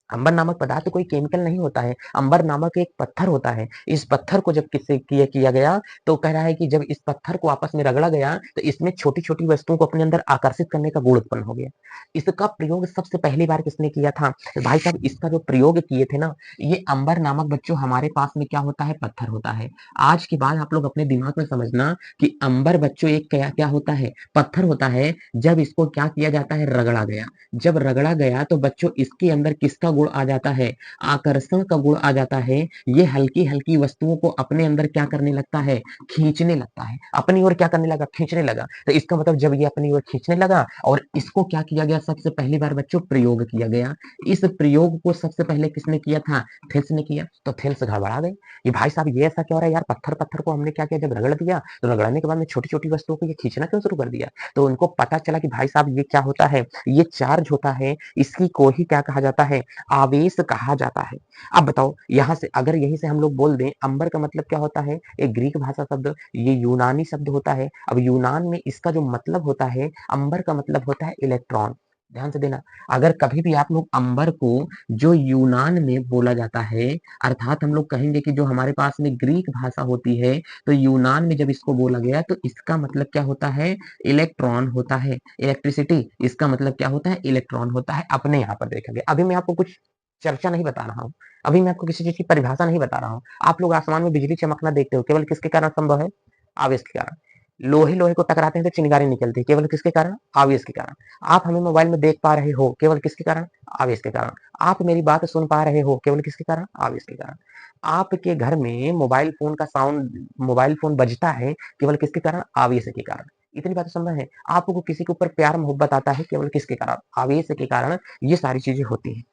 अंबर नामक पदार्थ कोई केमिकल नहीं होता है। अंबर नामक एक पत्थर होता है। इस पत्थर को जब किससे किया गया तो कह रहा है कि जब इस पत्थर को आपस में रगड़ा गया तो इसमें छोटी-छोटी वस्तुओं को अपने अंदर आकर्षित करने का गुण उत्पन्न हो गया। इसका प्रयोग सबसे पहली बार किसने किया था? तो भाई साहब इसका जो प्रयोग किए थे ना, ये अंबर नामक बच्चों हमारे पास में क्या होता है? पत्थर होता है। आज के बाद आप लोग अपने दिमाग में समझना कि अंबर बच्चों एक क्या होता है? पत्थर होता है। जब इसको क्या किया जाता है? रगड़ा गया। जब रगड़ा गया तो बच्चों इसके अंदर किसका गुण आ जाता है? आकर्षण का गुण आ जाता है। ये हल्की-हल्की वस्तुओं को अपने अंदर क्या करने लगता है? खींचने लगता है। अपनी ओर क्या करने लगा? खींचने लगा। तो इसका मतलब जब ये अपनी ओर खींचने लगा और इसको क्या किया गया? सबसे पहली बार बच्चों प्रयोग किया गया। इस प्रयोग को सबसे पहले किसने किया था? थेल्स ने किया। तो थेल्स घबरा गई कि भाई साहब ये ऐसा क्या हो रहा है यार? पत्थर-पत्थर को हमने क्या किया? जब रगड़ दिया तो रगड़ने के बाद में छोटी-छोटी वस्तुओं को ये खींचना क्यों शुरू कर दिया? तो उनको पता चला कि भाई साहब ये क्या होता है? ये चार्ज होता है, इसी को ही क्या कहा जाता है? आवेश कहा जाता है। अब बताओ यहाँ से अगर यहीं से हम लोग बोल दें अंबर का मतलब क्या होता है? एक ग्रीक भाषा शब्द, ये यूनानी शब्द होता है। अब यूनान में इसका जो मतलब होता है, अंबर का मतलब होता है इलेक्ट्रॉन। ध्यान से देना, अगर कभी भी आप लोग अंबर को जो यूनान में बोला जाता है, अर्थात हम लोग कहेंगे कि जो हमारे पास में ग्रीक भाषा होती है, तो यूनान में जब इसको बोला गया तो इसका मतलब क्या होता है? इलेक्ट्रॉन होता है। इलेक्ट्रिसिटी इसका मतलब क्या होता है? इलेक्ट्रॉन होता है। अपने यहाँ पर देखेंगे। अभी मैं आपको कुछ चर्चा नहीं बता रहा हूँ। अभी मैं आपको किसी चीज़ की परिभाषा नहीं बता रहा हूँ। आप लोग आसमान में बिजली चमकना देखते हो, केवल किसके कारण संभव है? आवेश के कारण। लोहे-लोहे को टकराते हैं तो चिंगारी निकलती है, केवल किसके कारण? आवेश के कारण। आप हमें मोबाइल में देख पा रहे हो, केवल किसके कारण? आवेश के कारण। आप मेरी बात सुन पा रहे हो, केवल किसके कारण? आवेश के कारण। आपके घर में मोबाइल फ़ोन बजता है, केवल किसके कारण? आवेश के कारण। इतनी बातें समझ है। आपको किसी के ऊपर प्यार मोहब्बत आता है, केवल किसके कारण? आवेश के कारण ये सारी चीज़ें होती हैं।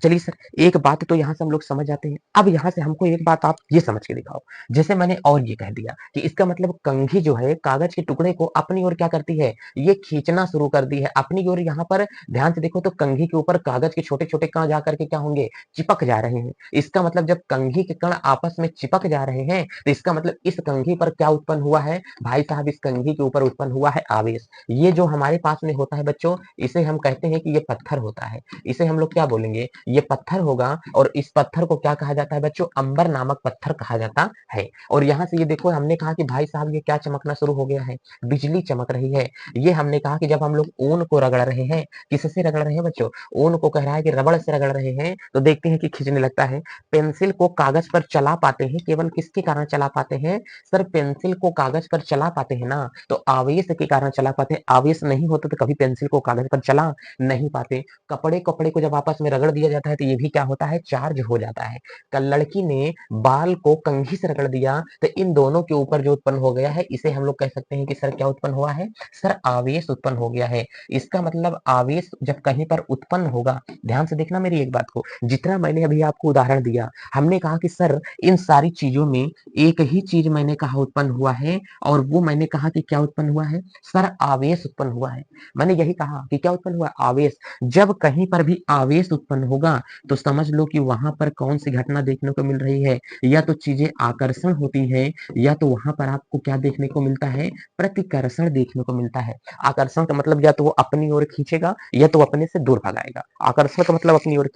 चलिए सर, एक बात तो यहाँ से हम लोग समझ जाते हैं। अब यहाँ से हमको एक बात आप ये समझ के दिखाओ, जैसे मैंने और ये कह दिया कि इसका मतलब कंघी जो है कागज के टुकड़े को अपनी ओर क्या करती है? ये खींचना शुरू कर दी है अपनी ओर। यहाँ पर ध्यान से देखो तो कंघी के ऊपर कागज के छोटे-छोटे कण जा करके क्या होंगे? चिपक जा रहे हैं। इसका मतलब जब कंघी के कण आपस में चिपक जा रहे हैं, तो इसका मतलब इस कंघी पर क्या उत्पन्न हुआ है? भाई साहब इस कंघी के ऊपर उत्पन्न हुआ है आवेश। ये जो हमारे पास में होता है बच्चों, इसे हम कहते हैं कि ये पत्थर होता है। इसे हम लोग क्या बोलेंगे? ये पत्थर होगा और इस पत्थर को क्या कहा जाता है बच्चों? अंबर नामक पत्थर कहा जाता है। और यहाँ से ये देखो हमने कहा कि भाई साहब ये क्या चमकना शुरू हो गया है? बिजली चमक रही है। ये हमने कहा कि जब हम लोग ऊन को रगड़ रहे हैं, किससे रगड़ रहे हैं बच्चों? ऊन को कह रहा है कि रबड़ से रगड़ रहे हैं, तो देखते हैं कि खींचने लगता है। पेंसिल को कागज पर चला पाते हैं, केवल किसके कारण चला पाते हैं? सर पेंसिल को कागज पर चला पाते हैं ना, तो आवेश के कारण चला पाते हैं। आवेश नहीं होता तो कभी पेंसिल को कागज पर चला नहीं पाते। कपड़े को जब आपस में रगड़ दिया जाता है तो ये भी क्या होता है? चार्ज हो जाता है। कल लड़की ने बाल को कंघी से रगड़ दिया तो इन दोनों के ऊपर जो उत्पन्न हो गया है इसे हम लोग कह सकते हैं कि सर क्या उत्पन्न हुआ है? सर आवेश उत्पन्न हो गया है। इसका मतलब आवेश जब कहीं पर उत्पन्न होगा, ध्यान से देखना मेरी एक बात को, जितना मैंने अभी आपको उदाहरण दिया, हमने कहा कि सर इन सारी चीजों में एक ही चीज मैंने कहा उत्पन्न हुआ है और वो मैंने कहा कि क्या उत्पन्न हुआ है? सर आवेश उत्पन्न हुआ है। मैंने यही कहा कि क्या उत्पन्न हुआ? आवेश। जब कहीं पर भी आवेश उत्पन्न होगा तो समझ लो कि वहां पर कौन सी घटना देखने को मिल रही है? या तो चीजें आकर्षण होती है या तो वहां पर आपको क्या देखने को मिलता है? प्रतिकर्षण देखने को मिलता है। आकर्षण का मतलब या तो वो अपनी ओर खींचेगा या तो अपने से दूर भगाएगा। आकर्षण का मतलब अपनी ओर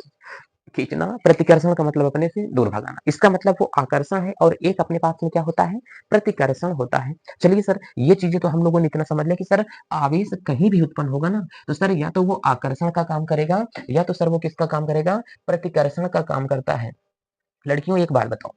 खींचना, प्रतिकर्षण का मतलब अपने से दूर भगाना। इसका मतलब वो आकर्षण है और एक अपने पास में क्या होता है? प्रतिकर्षण होता है। चलिए सर ये चीजें तो हम लोगों ने इतना समझ लिया कि सर आवेश कहीं भी उत्पन्न होगा ना तो सर या तो वो आकर्षण का काम करेगा या तो सर वो किसका काम करेगा? प्रतिकर्षण का काम करता है। लड़कियों एक बात बताओ,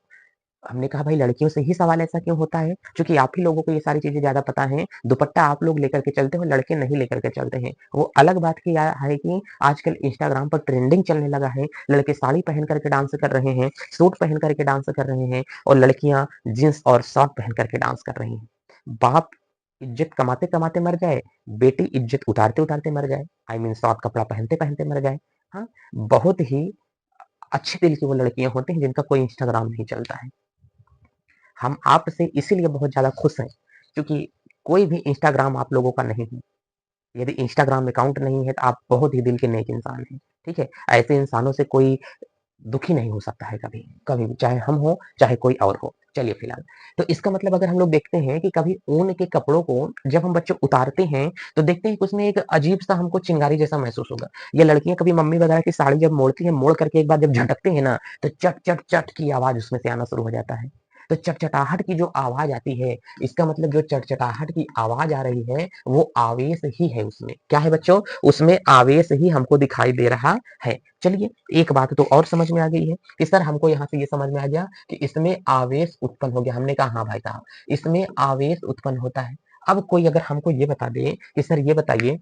हमने कहा भाई लड़कियों से ही सवाल ऐसा क्यों होता है? क्योंकि आप ही लोगों को ये सारी चीजें ज्यादा पता है। दुपट्टा आप लोग लेकर के चलते हो, लड़के नहीं लेकर के चलते हैं। वो अलग बात की है कि आजकल इंस्टाग्राम पर ट्रेंडिंग चलने लगा है। लड़के साड़ी पहन करके डांस कर रहे हैं, सूट पहन करके डांस कर रहे हैं और लड़कियां जींस और शॉर्ट पहन करके डांस कर रही हैं। बाप इज्जत कमाते कमाते मर जाए, बेटी इज्जत उतारते उतारते मर जाए। आई मीन शॉर्ट कपड़ा पहनते पहनते मर जाए। हाँ, बहुत ही अच्छे दिल की वो लड़कियां होती हैं जिनका कोई इंस्टाग्राम नहीं चलता है। हम आपसे इसीलिए बहुत ज़्यादा खुश हैं क्योंकि कोई भी इंस्टाग्राम आप लोगों का नहीं है। यदि इंस्टाग्राम अकाउंट नहीं है तो आप बहुत ही दिल के नेक इंसान हैं, ठीक है? ऐसे इंसानों से कोई दुखी नहीं हो सकता है कभी, कभी भी, चाहे हम हो, चाहे कोई और हो। चलिए फिलहाल, तो इसका मतलब अगर हम लोग देखते हैं कि कभी ऊन के कपड़ों को जब हम बच्चों उतारते हैं, तो देखते हैं कि उसमें एक अजीब-सा हमको चिंगारी जैसा महसूस होगा। या लड़कियाँ कभी मम्मी वगैरह की साड़ी जब मोड़ती हैं, मोड़ करके एक बार जब झटकते हैं ना, तो चट, चट, चट की आवाज़ उसमें से आना शुरू हो जाता है। तो चटचटाहट की जो आवाज़ आती है, इसका मतलब जो चटचटाहट की आवाज़ आ रही है, वो आवेश ही है उसमें। क्या है बच्चों? उसमें आवेश ही हमको दिखाई दे रहा है। चलिए, एक बात तो और समझ में आ गई है कि सर हमको यहाँ से ये समझ में आ गया कि इसमें आवेश उत्पन्न हो गया। हमने कहा हाँ भाई साहब, इसमें आवेश उत्पन्न होता है। अब कोई अगर हमको ये बता दे कि सर ये बताइए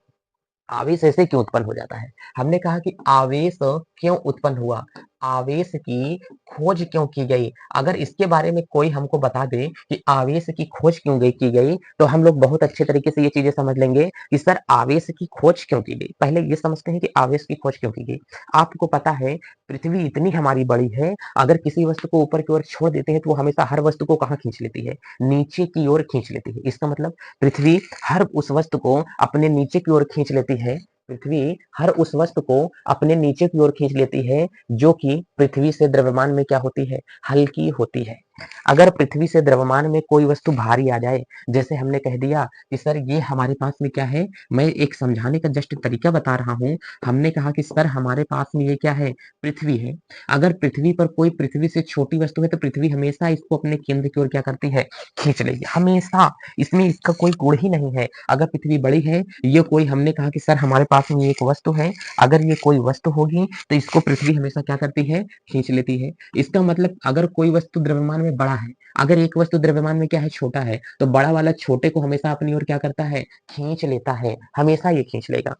आवेश ऐसे क्यों उत्पन्न हो जाता है? हमने कहा कि आवेश क्यों उत्पन्न हुआ? आवेश की खोज क्यों की गई? अगर इसके बारे में कोई हमको बता दे कि आवेश की खोज क्यों की गई, तो हम लोग बहुत अच्छे तरीके से ये चीज़ें समझ लेंगे कि सर आवेश की खोज क्यों की गई? पहले ये समझते हैं कि आवेश की खोज क्यों की गई? आपको पता है पृथ्वी इतनी हमारी बड़ी है, अगर किसी वस्तु को ऊपर की ओर छोड़ देते हैं, तो वो हमेशा हर वस्तु को कहाँ खींच लेती है? नीचे की ओर खींच लेती है। इसका मतलब पृथ्वी हर उस वस्तु को अपने नीचे की ओर खींच लेती है। पृथ्वी हर उस वस्तु को अपने नीचे की ओर खींच लेती है, जो कि पृथ्वी से द्रव्यमान में क्या होती है? हल्की होती है। अगर पृथ्वी से द्रव्यमान में कोई वस्तु भारी आ जाए, जैसे हमने कह दिया कि सर ये हमारे पास में क्या है? मैं एक समझाने का जस्ट तरीका बता रहा हूँ। हमने कहा कि सर हमारे पास में ये क्या है? पृथ्वी है। अगर पृथ्वी पर कोई पृथ्वी से छोटी वस्तु है, तो पृथ्वी हमेशा इसको अपने केंद्र की ओर क्या करती है? खींच लेगी। हमेशा। इसमें इसका कोई गुण ही नहीं है। अगर पृथ्वी बड़ी है, ये कोई हमने कहा कि सर हमारे पास में ये एक वस्तु है, अगर ये कोई वस्तु होगी, तो इसको पृथ्वी हमेशा क्या करती है? खींच लेती है। इसका मतलब अगर कोई वस्तु द्रव्यमान में बड़ा है, अगर एक वस्तु द्रव्यमान में क्या है? छोटा है, तो बड़ा वाला छोटे को हमेशा अपनी ओर क्या करता है? खींच लेता है। हमेशा ये खींच लेगा।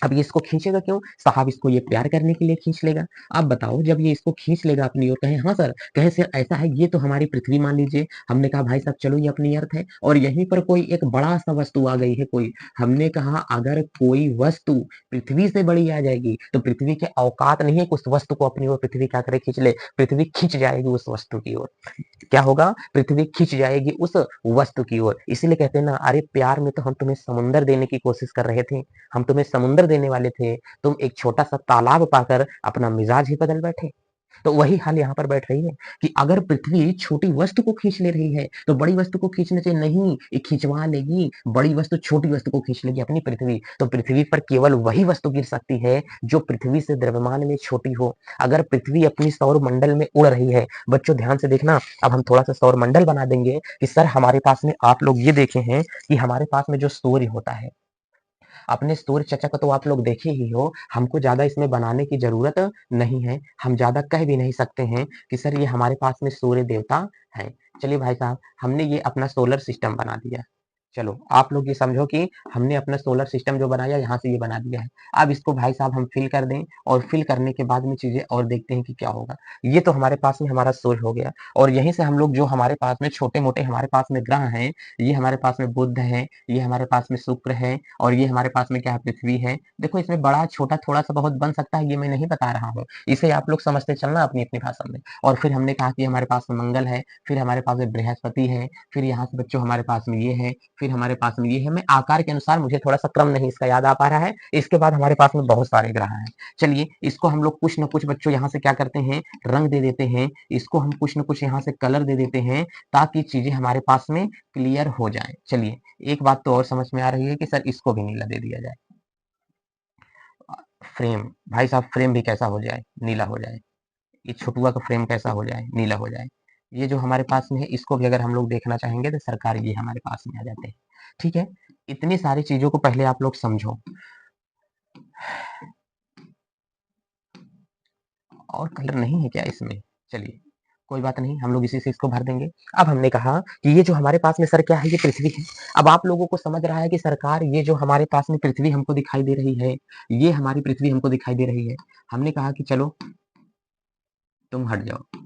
अब ये इसको खींचेगा क्यों? साहब इसको ये प्यार करने के लिए खींच लेगा। आप बताओ जब ये इसको खींच लेगा अपनी ओर, कहे हाँ सर, कहे सर ऐसा है ये तो हमारी पृथ्वी मान लीजिए। हमने कहा भाई साहब चलो ये अपनी अर्थ है और यहीं पर कोई एक बड़ा-सा वस्तु आ गई है कोई। हमने कहा अगर कोई वस्तु पृथ्वी से बड़ी आ जाएगी, तो पृथ्वी के औकात नहीं है कि उस वस्तु को अपनी ओर पृथ्वी क्या करे? खींच ले। पृथ्वी खींच जाएगी उस वस्तु की ओर। क्या होगा? पृथ्वी खींच जाएगी उस वस्तु की ओर। इसीलिए कहते हैं ना, अरे प्यार में तो हम तुम्हें समुंदर देने की कोशिश कर रहे थे। हम तुम्हें समुंदर देने वाले थे, तुम एक छोटा-सा तालाब पाकर अपना मिजाज ही बदल बैठे। तो वही हाल यहाँ पर बैठ रही है कि अगर पृथ्वी छोटी वस्तु को खींच ले रही है, तो बड़ी वस्तु को खींचने से नहीं, ये खिंचवा लेगी, बड़ी वस्तु छोटी वस्तु को खींच लेगी अपनी पृथ्वी। तो पृथ्वी पर केवल वही वस्तु गिर सकती है, जो पृथ्वी से द्रव्यमान में छोटी हो। अगर पृथ्वी अपनी सौर मंडल में उड़ रही है, बच्चों ध्यान से देखना, अब हम थोड़ा-सा सौर मंडल बना देंगे कि सर हमारे पास में आप लोग ये देखे हैं कि हमारे पास में जो सूर्य होता है, अपने सूर्य चर्चा को तो आप लोग देखे ही हो, हमको ज़्यादा इसमें बनाने की ज़रूरत नहीं है। हम ज़्यादा कह भी नहीं सकते हैं कि सर ये हमारे पास में सूर्य देवता हैं। चलिए भाई साहब, हमने ये अपना सोलर सिस्टम बना दिया। चलो, आप लोग ये समझो कि हमने अपना सोलर सिस्टम जो बनाया यहाँ से ये बना दिया है। अब इसको भाई साहब हम फिल कर दें और फिल करने के बाद में चीज़ें और देखते हैं कि क्या होगा। ये तो हमारे पास में हमारा सूर्य हो गया और यहीं से हम लोग जो हमारे पास में छोटे-मोटे हमारे पास में ग्रह हैं, ये हमारे पास में बुध है, ये हमारे पास में शुक्र है और ये हमारे पास में क्या है? पृथ्वी है। देखो इसमें बड़ा, छोटा, थोड़ा-सा बहुत बन सकता है, ये मैं नहीं बता रहा हूँ। इसे आप लोग समझते चलना अपनी-अपनी भाषा में। और फिर हमने कहा कि हमारे पास में मंगल है, फिर हमारे पास में बृहस्पति है, फिर यहाँ से बच्चों हमारे पास में ये है, फिर हमारे पास में ये है। मैं आकार के अनुसार मुझे थोड़ा-सा क्रम नहीं इसका याद आ पा रहा है। इसके बाद हमारे पास में बहुत सारे ग्रह हैं। चलिए इसको हम लोग कुछ न कुछ बच्चों यहाँ से क्या करते हैं? रंग दे देते हैं। इसको हम कुछ न कुछ यहाँ से कलर दे देते हैं ताकि चीज़ें हमारे पास में क्लियर हो जाएँ। चलिए एक बात तो और समझ में आ रही है कि सर इसको भी नीला दे दिया जाए। फ्रेम, भाई साहब फ्रेम भी कैसा हो जाए? नीला हो जाए। ये छोटुआ का फ्रेम कैसा हो जाए? नीला हो जाए। ये जो हमारे पास में है इसको भी अगर हम लोग देखना चाहेंगे तो सरकार ये हमारे पास में आ जाते हैं। ठीक है? इतनी सारी चीज़ों को पहले आप लोग समझो। और कलर नहीं है क्या इसमें? चलिए, कोई बात नहीं, हम लोग इसी से इसको भर देंगे। अब हमने कहा कि ये जो हमारे पास में सर क्या है? ये पृथ्वी है। अब आप लोगों को समझ रहा है कि सरकार ये जो हमारे पास में पृथ्वी हमको दिखाई दे रही है, ये हमारी पृथ्वी हमको दिखाई दे रही है। हमने कहा कि चलो तुम हट जाओ।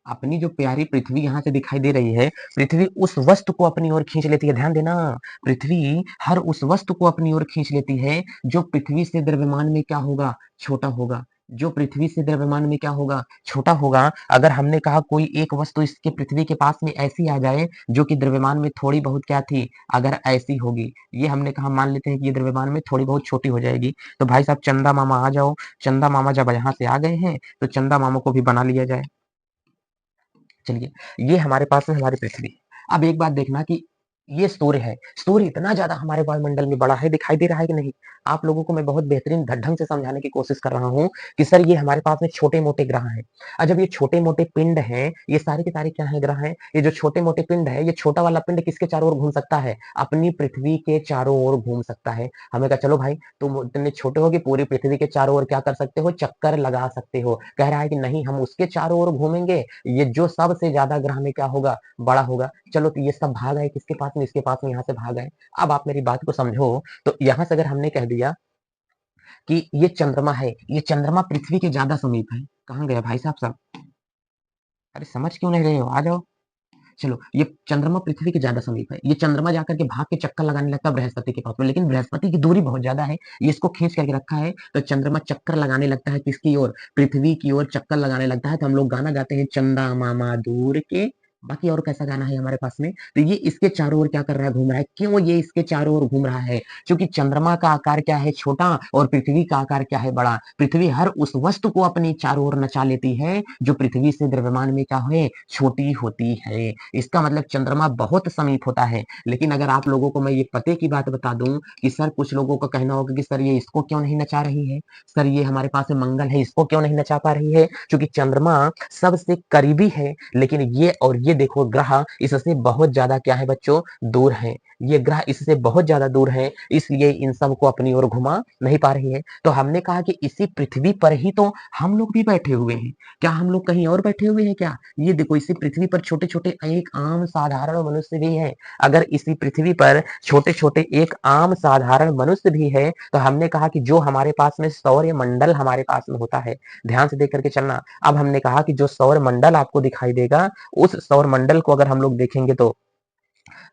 अपनी जो प्यारी पृथ्वी यहाँ से दिखाई दे रही है, पृथ्वी उस वस्तु को अपनी ओर खींच लेती है। ध्यान देना, पृथ्वी हर उस वस्तु को अपनी ओर खींच लेती है, जो पृथ्वी से द्रव्यमान में क्या होगा? छोटा होगा। जो पृथ्वी से द्रव्यमान में क्या होगा? छोटा होगा। अगर हमने कहा कोई एक वस्तु इसके पृथ्वी के पास में ऐसी आ जाए, जो कि द्रव्यमान में थोड़ी बहुत क्या थी? अगर ऐसी होगी, ये हमने कहा मान लेते हैं कि ये द्रव्यमान में थोड़ी बहुत छोटी हो जाएगी। तो भाई साहब चंदा मामा आ जाओ। चंदा मामा जब यहाँ से आ गए हैं, तो चंदा मामा को भी बना लिया जाए। चलिए, ये हमारे पास में हमारी पृथ्वी है। अब एक बात देखना कि ये सूर्य है, सूर्य इतना ज़्यादा हमारे वायुमंडल में बड़ा है, दिखाई दे रहा है कि नहीं? आप लोगों को मैं बहुत बेहतरीन ढंग से समझाने की कोशिश कर रहा हूँ कि सर ये हमारे पास में छोटे-मोटे ग्रह हैं। जब ये छोटे-मोटे पिंड हैं, ये सारे के सारे क्या हैं ग्रह हैं? ये जो छोटे-मोटे पिंड है, ये छोटा वाला पिंड किसके चारों ओर घूम सकता है? अपनी पृथ्वी के चारों ओर घूम सकता है। हमने कहा चलो भाई तुम इतने छोटे हो कि पूरी पृथ्वी के चारों ओर क्या कर सकते हो? चक्कर लगा सकते हो। कह रहा है कि नहीं हम उसके चारों ओर घूमेंगे, ये जो सबसे ज़्यादा ग्रह में क्या होगा? बड़ा होगा। चलो तो ये सब भाग आए किसके पास में? इसके पास में यहाँ से भाग आए। अब आप मेरी बात को समझो, तो यहाँ से अगर हमने कह दिया कि ये चंद्रमा है, ये चंद्रमा पृथ्वी के ज़्यादा समीप है। कहाँ गया भाई साहब सब? अरे समझ क्यों नहीं रहे हो? आ जाओ। चलो, ये चंद्रमा पृथ्वी के ज़्यादा समीप है। ये चंद्रमा जाकर के भाग के चक्कर लगाने लगता है बृहस्पति के पास में, लेकिन बृहस्पति की दूरी बहुत ज़्यादा है। ये इसको खींच करके रखा है, तो चंद्रमा चक्कर लगाने लगता है किसकी ओर? पृथ्वी की ओर चक्कर लगाने लगता है, तो हम लोग गाना गाते हैं चंदा मामा दूर के। बाकी और कैसा गाना है हमारे पास में? तो ये इसके चारों ओर क्या कर रहा है? घूम रहा है। क्यों ये इसके चारों ओर घूम रहा है? क्योंकि चंद्रमा का आकार क्या है? छोटा और पृथ्वी का आकार क्या है? बड़ा। पृथ्वी हर उस वस्तु को अपनी चारों ओर नचा लेती है, जो पृथ्वी से द्रव्यमान में क्या है? छोटी होती है। इसका मतलब चंद्रमा बहुत समीप होता है। लेकिन अगर आप लोगों को मैं ये पते की बात बता दूं कि सर कुछ लोगों का कहना होगा कि सर ये इसको क्यों नहीं नचा रही है, सर ये हमारे पास में मंगल है इसको क्यों नहीं नचा पा रही है, क्योंकि चंद्रमा सबसे करीबी है, लेकिन ये और ये देखो ग्रह इससे बहुत ज्यादा क्या है बच्चों? दूर है। ये ग्रह इससे बहुत ज्यादा दूर है, इसलिए इन सब को अपनी ओर घुमा नहीं पा रही है। तो हमने कहा कि इसी पृथ्वी पर ही तो हम लोग भी बैठे हुए हैं। क्या हम लोग कहीं और बैठे हुए हैं क्या? ये देखो इसी पृथ्वी पर छोटे-छोटे एक आम साधारण मनुष्य भी हैं। अगर इसी पृथ्वी पर छोटे-छोटे एक आम साधारण मनुष्य भी है, तो हमने कहा कि जो हमारे पास में सौरमंडल हमारे पास में होता है, ध्यान से देख करके चलना। अब हमने कहा कि जो सौरमंडल आपको दिखाई देगा, उस सौरमंडल को अगर हम लोग देखेंगे तो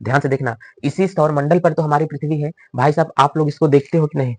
ध्यान से देखना, इसी सौरमंडल पर तो हमारी पृथ्वी है। भाई साहब आप लोग इसको देखते हो कि नहीं?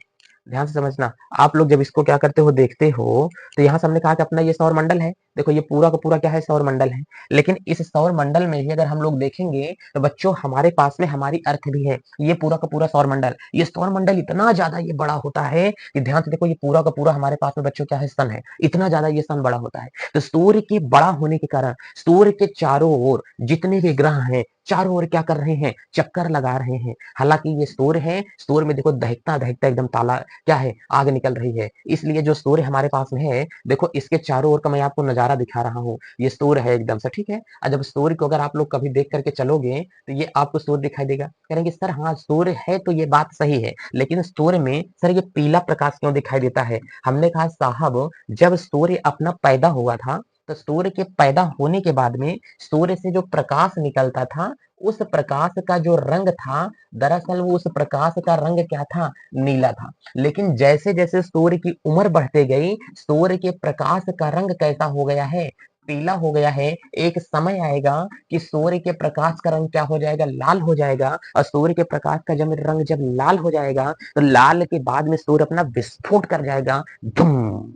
ध्यान से समझना, आप लोग जब इसको क्या करते हो देखते हो, तो यहाँ से हमने कहा कि अपना ये सौरमंडल है। देखो ये पूरा का पूरा क्या है? सौरमंडल है। लेकिन इस सौरमंडल में ही अगर हम लोग देखेंगे, तो बच्चों हमारे पास में हमारी अर्थ भी है। ये पूरा का पूरा सौरमंडल, ये सौरमंडल इतना ज़्यादा ये बड़ा होता है कि ध्यान से देखो ये पूरा का पूरा हमारे पास में बच्चों क्या है? सन है। इतना ज़्यादा ये सन बड़ा होता है। तो सूर्य के बड़ा होने के कारण सूर्य के चारों ओर जितने भी ग्रह हैं, चारों ओर क्या कर रहे हैं? चक्कर लगा रहे हैं। हालाँकि ये सूर्य है, सूर्य में देखो दहकता-दहकता एकदम ताला क्या है? आग निकल रही है। इसलिए जो सूर्य हमारे पास में है, देखो इसके चारों ओर का मैं आपको नज़ारा दिखा रहा हूँ। ये सूर्य है एकदम से, ठीक है? जब सूर्य को अगर आप लोग कभी देख कर के चलोगे, तो ये आपको सूर्य दिखाई देगा। कहेंगे सर हाँ, सूर्य है तो ये बात सही है, लेकिन सूर्य में सर ये पीला प्रकाश क्यों दिखाई देता है? हमने कहा साहब जब सूर्य अपना पैदा हुआ था, तो सूर्य के पैदा होने के बाद में सूर्य से जो प्रकाश निकलता था, उस प्रकाश का जो रंग था, दरअसल वो उस प्रकाश का रंग क्या था? नीला था। लेकिन जैसे-जैसे सूर्य की उम्र बढ़ते गई, सूर्य के प्रकाश का रंग कैसा हो गया है? पीला हो गया है। एक समय आएगा कि सूर्य के प्रकाश का रंग क्या हो जाएगा? लाल हो जाएगा और सूर्य के प्रकाश का जब रंग जब लाल हो जाएगा, तो लाल के बाद में सूर्य अपना विस्फोट कर जाएगा। धूम!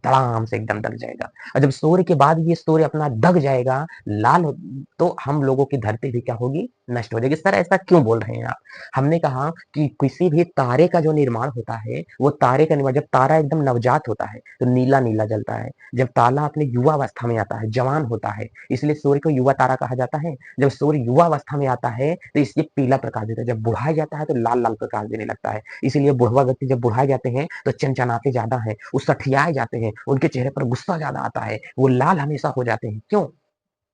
धड़ाम से एकदम दग जाएगा और जब सूर्य के बाद ये सूर्य अपना दग जाएगा, लाल हो तो हम लोगों की धरती भी क्या होगी? नष्ट हो जाएगी। सर ऐसा क्यों बोल रहे हैं आप? हमने कहा कि किसी भी तारे का जो निर्माण होता है, वो तारे का निर्माण जब तारा एकदम नवजात होता है, तो नीला-नीला जलता है। जब तारा अपने युवावस्था में आता है, जवान होता है, इसलिए सूर्य को युवा तारा कहा जाता है। जब सूर्य युवावस्था में आता है, तो इसलिए पीला प्रकाश देता है। जब बुढ़ा जाता है, तो लाल-लाल प्रकाश देने लगता है। इसीलिए बुढ़वा व्यक्ति जब बुढ़ा जाते हैं, तो चनचनाते ज़्यादा हैं, वो सठियाए जाते हैं, उनके चेहरे पर गुस्सा ज़्यादा आता है, वो लाल हमेशा हो जाते हैं। क्यों?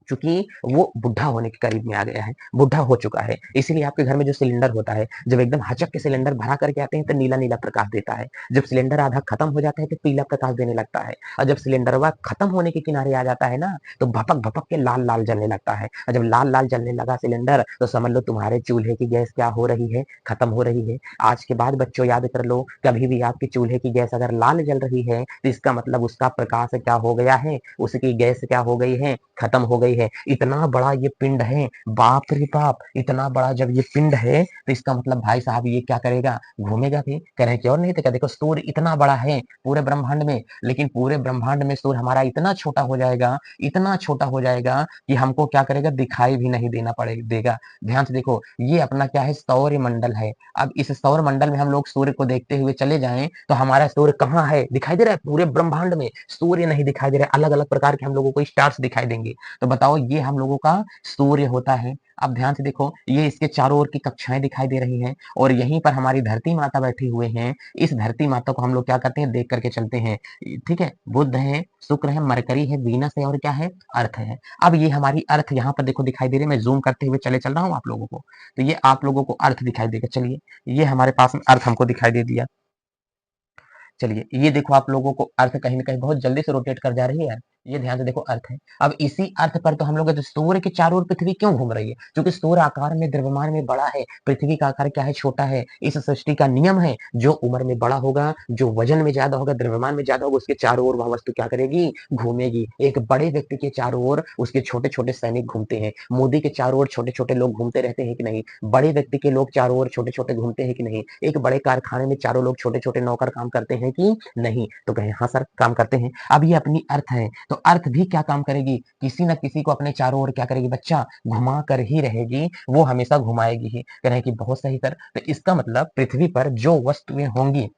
चूँकि वो बुड्ढा होने के करीब में आ गया है, बुड्ढा हो चुका है। इसीलिए आपके घर में जो सिलेंडर होता है, जब एकदम हचक के सिलेंडर भरा करके आते हैं, तो नीला-नीला प्रकाश देता है। जब सिलेंडर आधा खत्म हो जाता है, तो पीला प्रकाश देने लगता है और जब सिलेंडरवा खत्म होने के किनारे आ जाता है ना, तो भपक-भपक के लाल-लाल जलने लगता है और जब लाल-लाल जलने लगा सिलेंडर, तो समझ लो तुम्हारे चूल्हे की गैस क्या हो रही है? खत्म हो रही है। आज के बाद बच्चों याद कर लो, कभी भी आपके चूल्हे की गैस अगर लाल जल रही है, तो इसका मतलब उसका प्रकाश क्या हो गया है? उसकी गैस क्या हो गई है? खत्म हो गई है। इतना बड़ा ये पिंड है, बाप रे बाप! इतना बड़ा जब ये पिंड है, तो इसका मतलब भाई साहब ये क्या करेगा? घूमेगा भी। कह रहे हैं कि और नहीं तो क्या देखो सूर्य इतना बड़ा है पूरे ब्रह्मांड में, लेकिन पूरे ब्रह्मांड में सूर्य हमारा इतना छोटा हो जाएगा कि हमको क्या करेगा? दिखाई भी नहीं देगा। ध्यान से देखो, ये अपना क्या है? सौरमंडल है। अब इस सौरमंडल में हम लोग सूर्य को देखते हुए चले जाएँ, तो हमारा सूर्य कहाँ है? दिखाई दे रहा है? पूरे ब्रह्मांड में सूर्य नहीं दिखाई दे रहा है, अलग-अलग प्रकार के हम लोगों को स्टार्स दिखाई देंगे। तो बताओ बताओ ये हम लोगों का सूर्य होता है। अब ध्यान से देखो, ये इसके चारों ओर की कक्षाएँ दिखाई दे रही हैं और यहीं पर हमारी धरती माता बैठी हुए हैं। इस धरती माता को हम लोग क्या करते हैं, देख कर के चलते हैं। ठीक है? बुध है, शुक्र है, मरकरी है, वीनस है और क्या है, अर्थ है। अब ये हमारी अर्थ यहाँ पर देखो दिखाई दे रही है, मैं ज़ूम करते हुए चले चल रहा हूँ आप लोगों को। तो ये आप लोगों को अर्थ दिखाई देगा। चलिए, ये हमारे पास में अर्थ हमको दिखाई दे दिया। चलिए, ये देखो आप लोगों को अर्थ कहीं न कहीं बहुत जल्दी से रोटेट कर जा रही है। ये ध्यान से देखो अर्थ है। अब इसी अर्थ पर तो हम लोग जो सूर्य के चारों ओर पृथ्वी क्यों घूम रही है? क्योंकि सूर्य आकार में, द्रव्यमान में बड़ा है, पृथ्वी का आकार क्या है, छोटा है। इस सृष्टि का नियम है, जो उम्र में बड़ा होगा, जो वजन में ज़्यादा होगा, द्रव्यमान में ज़्यादा होगा, उसके चारों ओर वह वस्तु क्या करेगी, घूमेगी। एक बड़े व्यक्ति के चारों ओर उसके छोटे-छोटे सैनिक घूमते हैं। मोदी के चारों ओर छोटे-छोटे लोग घूमते रहते हैं कि नहीं? बड़े व्यक्ति के लोग चारों ओर छोटे-छोटे घूमते हैं कि नहीं? एक बड़े कारखाने में चारों लोग छोटे-छोटे नौकर काम करते हैं कि नहीं? तो कहें हाँ सर, काम करते हैं। अब ये अपनी अर्थ है, तो अर्थ भी क्या काम करेगी, किसी न किसी को अपने चारों ओर क्या करेगी बच्चा, घुमा कर ही रहेगी, वो हमेशा घुमाएगी ही। कह रहे हैं कि बहुत सही सर, तो इसका मतलब पृथ्वी पर जो वस्तुएं होंगी,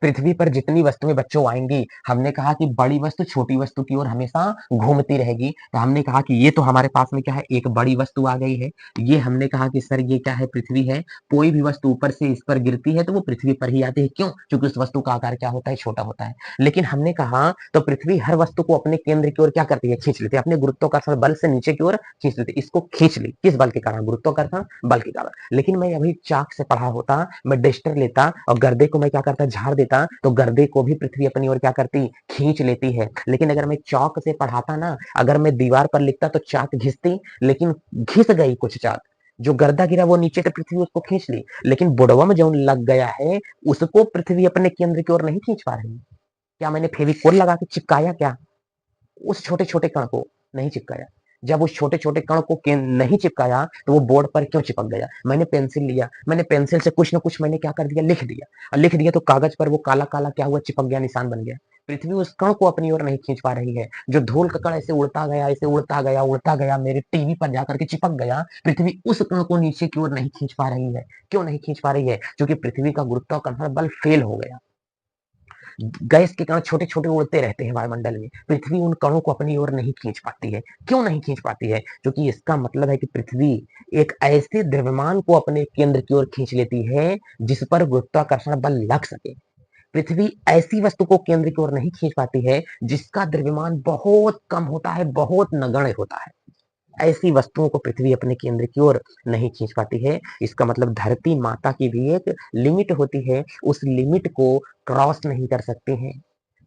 पृथ्वी पर जितनी वस्तुएं बच्चों आएंगी, हमने कहा कि बड़ी वस्तु छोटी वस्तु की ओर हमेशा घूमती रहेगी। तो हमने कहा कि ये तो हमारे पास में क्या है, एक बड़ी वस्तु आ गई है। ये हमने कहा कि सर ये क्या है, पृथ्वी है। कोई भी वस्तु ऊपर से इस पर गिरती है तो वो पृथ्वी पर ही आती है। क्यों? क्योंकि उस वस्तु का आकार क्या होता है, छोटा होता है। लेकिन हमने कहा तो पृथ्वी हर वस्तु को अपने केंद्र की ओर क्या करती है, खींच लेती है। अपने गुरुत्वाकर्षण बल से नीचे की ओर खींच लेती है। इसको खींच ली, किस बल के कारण, गुरुत्वाकर्षण बल के कारण। लेकिन मैं अभी चाक से पढ़ा होता, मैं डस्टर लेता और गर्दे को मैं क्या करता, झाड़ देता, तो गर्दे को भी पृथ्वी अपनी ओर क्या करती, खींच लेती है। लेकिन अगर मैं चौक से पढ़ाता ना, अगर मैं दीवार पर लिखता तो चाक घिसती, लेकिन घिस गई कुछ चाक, जो गर्दा गिरा वो नीचे, तो पृथ्वी उसको खींच ली। लेकिन बुड़वा में जो लग गया है, उसको पृथ्वी अपने केंद्र की ओर नहीं खींच पा रही। क्या मैंने फेविकोल लगा के चिपकाया क्या, उस छोटे छोटे कण को नहीं चिपकाया। जब उस छोटे छोटे कण को नहीं चिपकाया तो वो बोर्ड पर क्यों चिपक गया? मैंने पेंसिल लिया, मैंने पेंसिल से कुछ ना कुछ मैंने क्या कर दिया, लिख दिया। और लिख दिया तो कागज पर वो काला काला क्या हुआ, चिपक गया, निशान बन गया। पृथ्वी उस कण को अपनी ओर नहीं खींच पा रही है। जो धूल का कण ऐसे उड़ता गया, ऐसे उड़ता गया, उड़ता गया, मेरे टीवी पर जाकर के चिपक गया। पृथ्वी उस कण को नीचे की ओर नहीं खींच पा रही है। क्यों नहीं खींच पा रही है? क्योंकि पृथ्वी का गुरुत्वाकर्षण बल फेल हो गया। गैस के कण छोटे छोटे उड़ते रहते हैं वायुमंडल में, पृथ्वी उन कणों को अपनी ओर नहीं खींच पाती है। क्यों नहीं खींच पाती है? क्योंकि इसका मतलब है कि पृथ्वी एक ऐसे द्रव्यमान को अपने केंद्र की ओर खींच लेती है जिस पर गुरुत्वाकर्षण बल लग सके। पृथ्वी ऐसी वस्तु को केंद्र की ओर नहीं खींच पाती है जिसका द्रव्यमान बहुत कम होता है, बहुत नगण्य होता है। ऐसी वस्तुओं को पृथ्वी अपने केंद्र की ओर नहीं खींच पाती है। इसका मतलब धरती माता की भी एक लिमिट होती है, उस लिमिट को क्रॉस नहीं कर सकते हैं।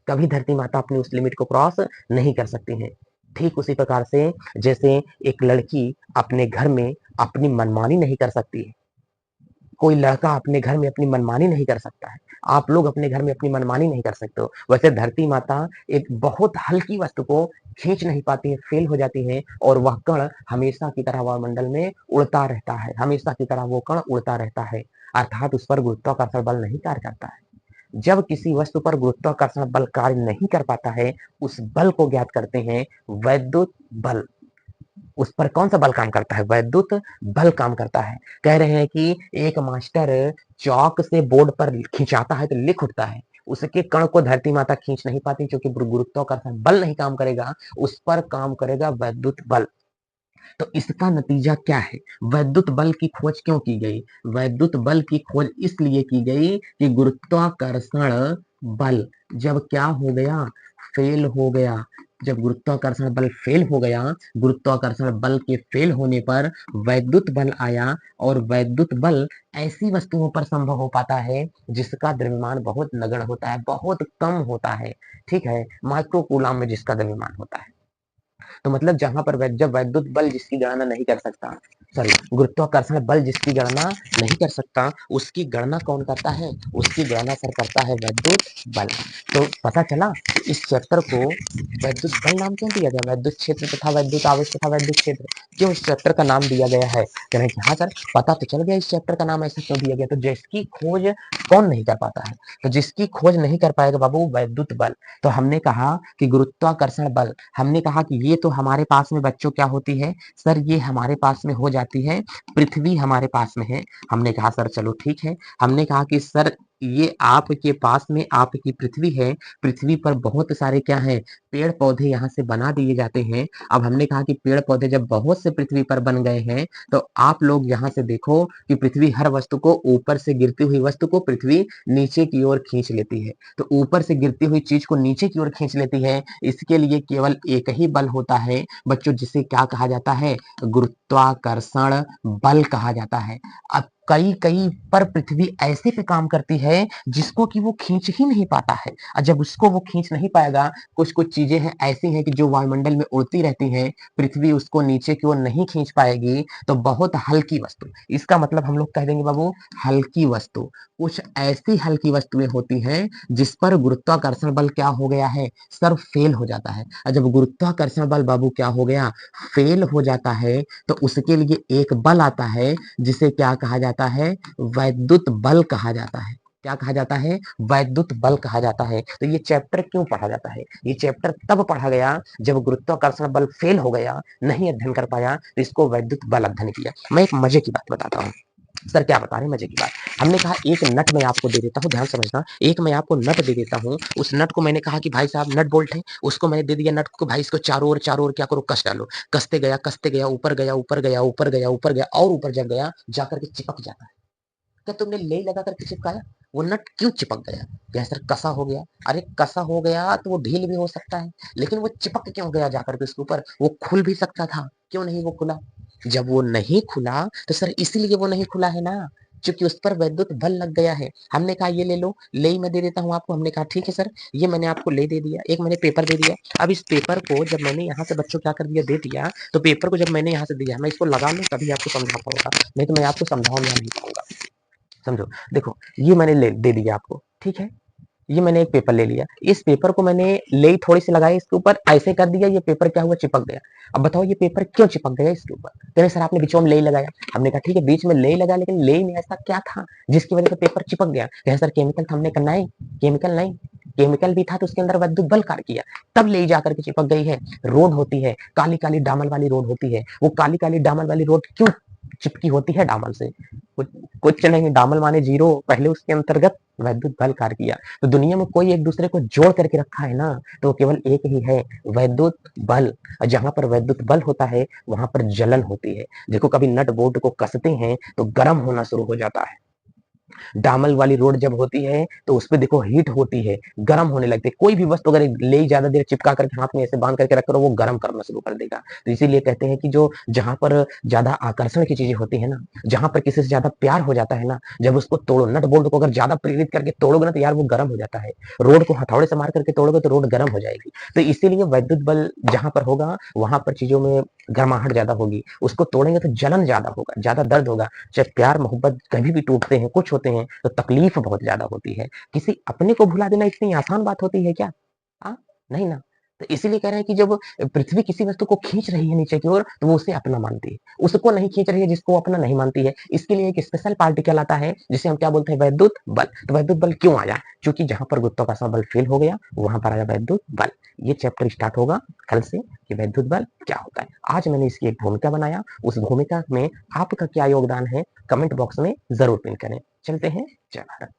कभी धरती माता अपनी उस लिमिट को क्रॉस नहीं कर सकती हैं। ठीक उसी प्रकार से जैसे एक लड़की अपने घर में अपनी मनमानी नहीं कर सकती है, कोई लड़का अपने घर में अपनी मनमानी नहीं कर सकता है, आप लोग अपने घर में अपनी मनमानी नहीं कर सकते हो। वैसे धरती माता एक बहुत हल्की वस्तु को खींच नहीं पाती है, फेल हो जाती है और वह कण हमेशा की तरह वायुमंडल में उड़ता रहता है, हमेशा की तरह वो कण उड़ता रहता है, अर्थात उस पर गुरुत्वाकर्षण बल नहीं कार्य करता है। जब किसी वस्तु पर गुरुत्वाकर्षण बल कार्य नहीं कर पाता है, उस बल को ज्ञात करते हैं वैद्युत बल। उस पर कौन सा बल काम करता है, वैद्युत बल काम करता है। कह रहे हैं कि एक मास्टर चौक से बोर्ड पर खिंचाता है तो लिख उठता है, उसके कण को धरती माता खींच नहीं पाती क्योंकि गुरुत्वाकर्षण बल नहीं काम करेगा, उस पर काम करेगा वैद्युत बल। तो इसका नतीजा क्या है, वैद्युत बल की खोज क्यों की गई? वैद्युत बल की खोज इसलिए की गई कि गुरुत्वाकर्षण बल जब क्या हो गया, फेल हो गया। जब गुरुत्वाकर्षण बल फेल हो गया, गुरुत्वाकर्षण बल के फेल होने पर वैद्युत बल आया और वैद्युत बल ऐसी वस्तुओं पर संभव हो पाता है जिसका द्रव्यमान बहुत नगण्य होता है, बहुत कम होता है। ठीक है, माइक्रो कूलम में जिसका द्रव्यमान होता है। तो मतलब जहां पर जब वैद्युत बल जिसकी गणना नहीं कर सकता, सॉरी, गुरुत्वाकर्षण बल जिसकी गणना नहीं कर सकता, उसकी गणना कौन करता है, उसकी गणना सर करता है वैद्युत बल। तो पता चला इस चैप्टर को वैद्युत बल नाम क्यों दिया गया, वैद्युत क्षेत्र तथा वैद्युत आवेश तथा वैद्युत क्षेत्र, क्यों इस चैप्टर का नाम दिया गया है? कह रहे हैं कि हाँ सर, पता तो चल गया इस चैप्टर का नाम ऐसा क्यों दिया गया। तो जिसकी खोज कौन नहीं कर पाता है, तो जिसकी खोज नहीं कर पाएगा बाबू, वैद्युत बल। तो हमने कहा कि गुरुत्वाकर्षण बल, हमने कहा कि ये तो हमारे पास में बच्चों क्या होती है सर, ये हमारे पास में हो जाती है, पृथ्वी हमारे पास में है। हमने कहा सर चलो ठीक है, हमने कहा कि सर ये आपके पास में आपकी पृथ्वी है, पृथ्वी पर बहुत सारे क्या हैं, पेड़-पौधे यहाँ से बना दिए जाते हैं। अब हमने कहा कि पेड़-पौधे जब बहुत से पृथ्वी पर बन गए हैं, तो आप लोग यहाँ से देखो कि पृथ्वी हर वस्तु को ऊपर से गिरती हुई वस्तु को पृथ्वी नीचे की ओर खींच लेती है। तो ऊपर से गिरती हुई चीज़ को नीचे की ओर खींच लेती है, इसके लिए केवल एक ही बल होता है बच्चों जिसे क्या कहा जाता है? गुरुत्वाकर्षण बल कहा जाता है। अब कई-कई पर पृथ्वी ऐसे पे काम करती है जिसको कि वो खींच ही नहीं पाता है और जब उसको वो खींच नहीं पाएगा, कुछ-कुछ चीज़ें हैं ऐसी हैं कि जो वायुमंडल में उड़ती रहती हैं, पृथ्वी उसको नीचे की ओर नहीं खींच पाएगी, तो बहुत हल्की वस्तु, इसका मतलब हम लोग कह देंगे बाबू हल्की वस्तु। कुछ ऐसी हल्की वस्तुएँ होती हैं जिस पर गुरुत्वाकर्षण बल क्या हो गया है, सर फेल हो जाता है और जब गुरुत्वाकर्षण बल बाबू क्या हो गया, फेल हो जाता है, तो उसके लिए एक बल आता है जिसे क्या कहा जाता है? वैद्युत बल कहा जाता है। क्या कहा जाता है? वैद्युत बल कहा जाता है। तो ये चैप्टर क्यों पढ़ा जाता है? ये चैप्टर तब पढ़ा गया जब गुरुत्वाकर्षण बल फेल हो गया, नहीं अध्ययन कर पाया, तो इसको वैद्युत बल अध्ययन किया। मैं एक मजे की बात बताता हूँ। सर क्या बता रहे हैं मजे की बात? हमने कहा एक नट मैं आपको दे देता हूँ, ध्यान समझना, एक मैं आपको नट दे देता हूँ, उस नट को मैंने कहा कि भाई साहब नट बोल्ट है, उसको मैंने दे दिया नट को, भाई इसको चारों ओर क्या करो कस डालो। कसते गया, ऊपर गया, ऊपर गया, ऊपर गया, ऊपर गया और ऊपर जब गया, जाकर के चिपक जाता है। क्या तुमने लेई लगा करके चिपकाया? वो नट क्यों चिपक गया? क्या सर कसा हो गया? अरे कसा हो गया तो वो ढील भी हो सकता है, लेकिन वो चिपक क्यों गया जाकर के उसके ऊपर? वो खुल भी सकता था, क्यों नहीं वो खुला? जब वो नहीं खुला तो सर इसीलिए वो नहीं खुला है ना, क्योंकि उस पर वैद्युत बल लग गया है। हमने कहा ये ले लो, लेई मैं दे देता हूँ आपको। हमने कहा ठीक है सर, ये मैंने आपको ले दे दिया, एक मैंने पेपर दे दिया। अब इस पेपर को जब मैंने यहाँ से बच्चों क्या कर दिया, दे दिया, तो पेपर को जब मैंने यहाँ से दिया, मैं इसको लगा लूँ तभी आपको समझा पाऊंगा, नहीं तो मैं आपको समझाऊंगा नहीं पाऊंगा। समझो, देखो ये मैंने ले दे दिया आपको, ठीक है? ये मैंने एक पेपर ले लिया, इस पेपर को मैंने लेई थोड़ी सी लगाई इसके ऊपर, ऐसे कर दिया, ये पेपर क्या हुआ, चिपक गया। अब बताओ ये पेपर क्यों चिपक गया इसके ऊपर? कह रहे सर आपने बीच में लेई लगाया। हमने कहा ठीक है बीच में लेई लगा, लेकिन लेई में ऐसा क्या था जिसकी वजह से पेपर चिपक गया? कहे सर केमिकल था, हमने कहा नहीं, केमिकल नहीं, केमिकल भी था तो उसके अंदर विद्युत बल कार्य किया, तब ले जाकर के चिपक गई है। रोड होती है, काली काली डामल वाली रोड होती है, वो काली काली डामल वाली रोड क्यों चिपकी होती है डामल से? कुछ कुछ नहीं, डामल माने जीरो, पहले उसके अंतर्गत वैद्युत बल कार्य किया। तो दुनिया में कोई एक दूसरे को जोड़ करके रखा है ना, तो केवल एक ही है, वैद्युत बल। जहां पर वैद्युत बल होता है वहां पर जलन होती है। देखो कभी नट बोल्ट को कसते हैं तो गर्म होना शुरू हो जाता है, डामल वाली रोड जब होती है तो उसपे देखो हीट होती है, गर्म होने लगती है। कोई भी वस्तु अगर ले ज्यादा देर चिपका करके हाथ में ऐसे बांध करके रख करो, वो गर्म करना शुरू कर देगा। तो इसीलिए कहते हैं कि जो जहां पर ज्यादा आकर्षण की चीजें होती है ना, जहां पर किसी से ज्यादा प्यार हो जाता है ना, जब उसको तोड़ो, नट बोल्ट को अगर ज्यादा प्रेरित करके तोड़ोगे ना तो यार वो गर्म हो जाता है। रोड को हथौड़े से मार करके तोड़ोगे तो रोड गर्म हो जाएगी। तो इसीलिए वैद्युत बल जहां पर होगा वहां पर चीजों में गर्माहट ज्यादा होगी, उसको तोड़ेंगे तो जलन ज्यादा होगा, ज्यादा दर्द होगा। जब प्यार मोहब्बत कभी भी टूटते हैं, कुछ होते हैं, तो तकलीफ बहुत ज्यादा होती है। किसी अपने को भुला देना इतनी आसान बात होती है क्या? हाँ, नहीं ना। तो इसीलिए कह रहे हैं कि जब पृथ्वी किसी वस्तु को खींच रही है नीचे की ओर तो वो उसे अपना मानती है, उसको नहीं खींच रही है जिसको वो अपना नहीं मानती है। इसके लिए एक स्पेशल पार्टिकल आता है जिसे हम क्या बोलते हैं, वैद्युत बल। तो वैद्युत बल क्यों आया? क्योंकि जहां पर गुरुत्वाकर्षण बल फेल हो गया वहां पर आया वैद्युत बल। ये चैप्टर स्टार्ट होगा कल से कि वैद्युत बल क्या होता है। आज मैंने इसकी एक भूमिका बनाया, उस भूमिका में आपका क्या योगदान है कमेंट बॉक्स में जरूर पिन करें। चलते हैं, जय भारत।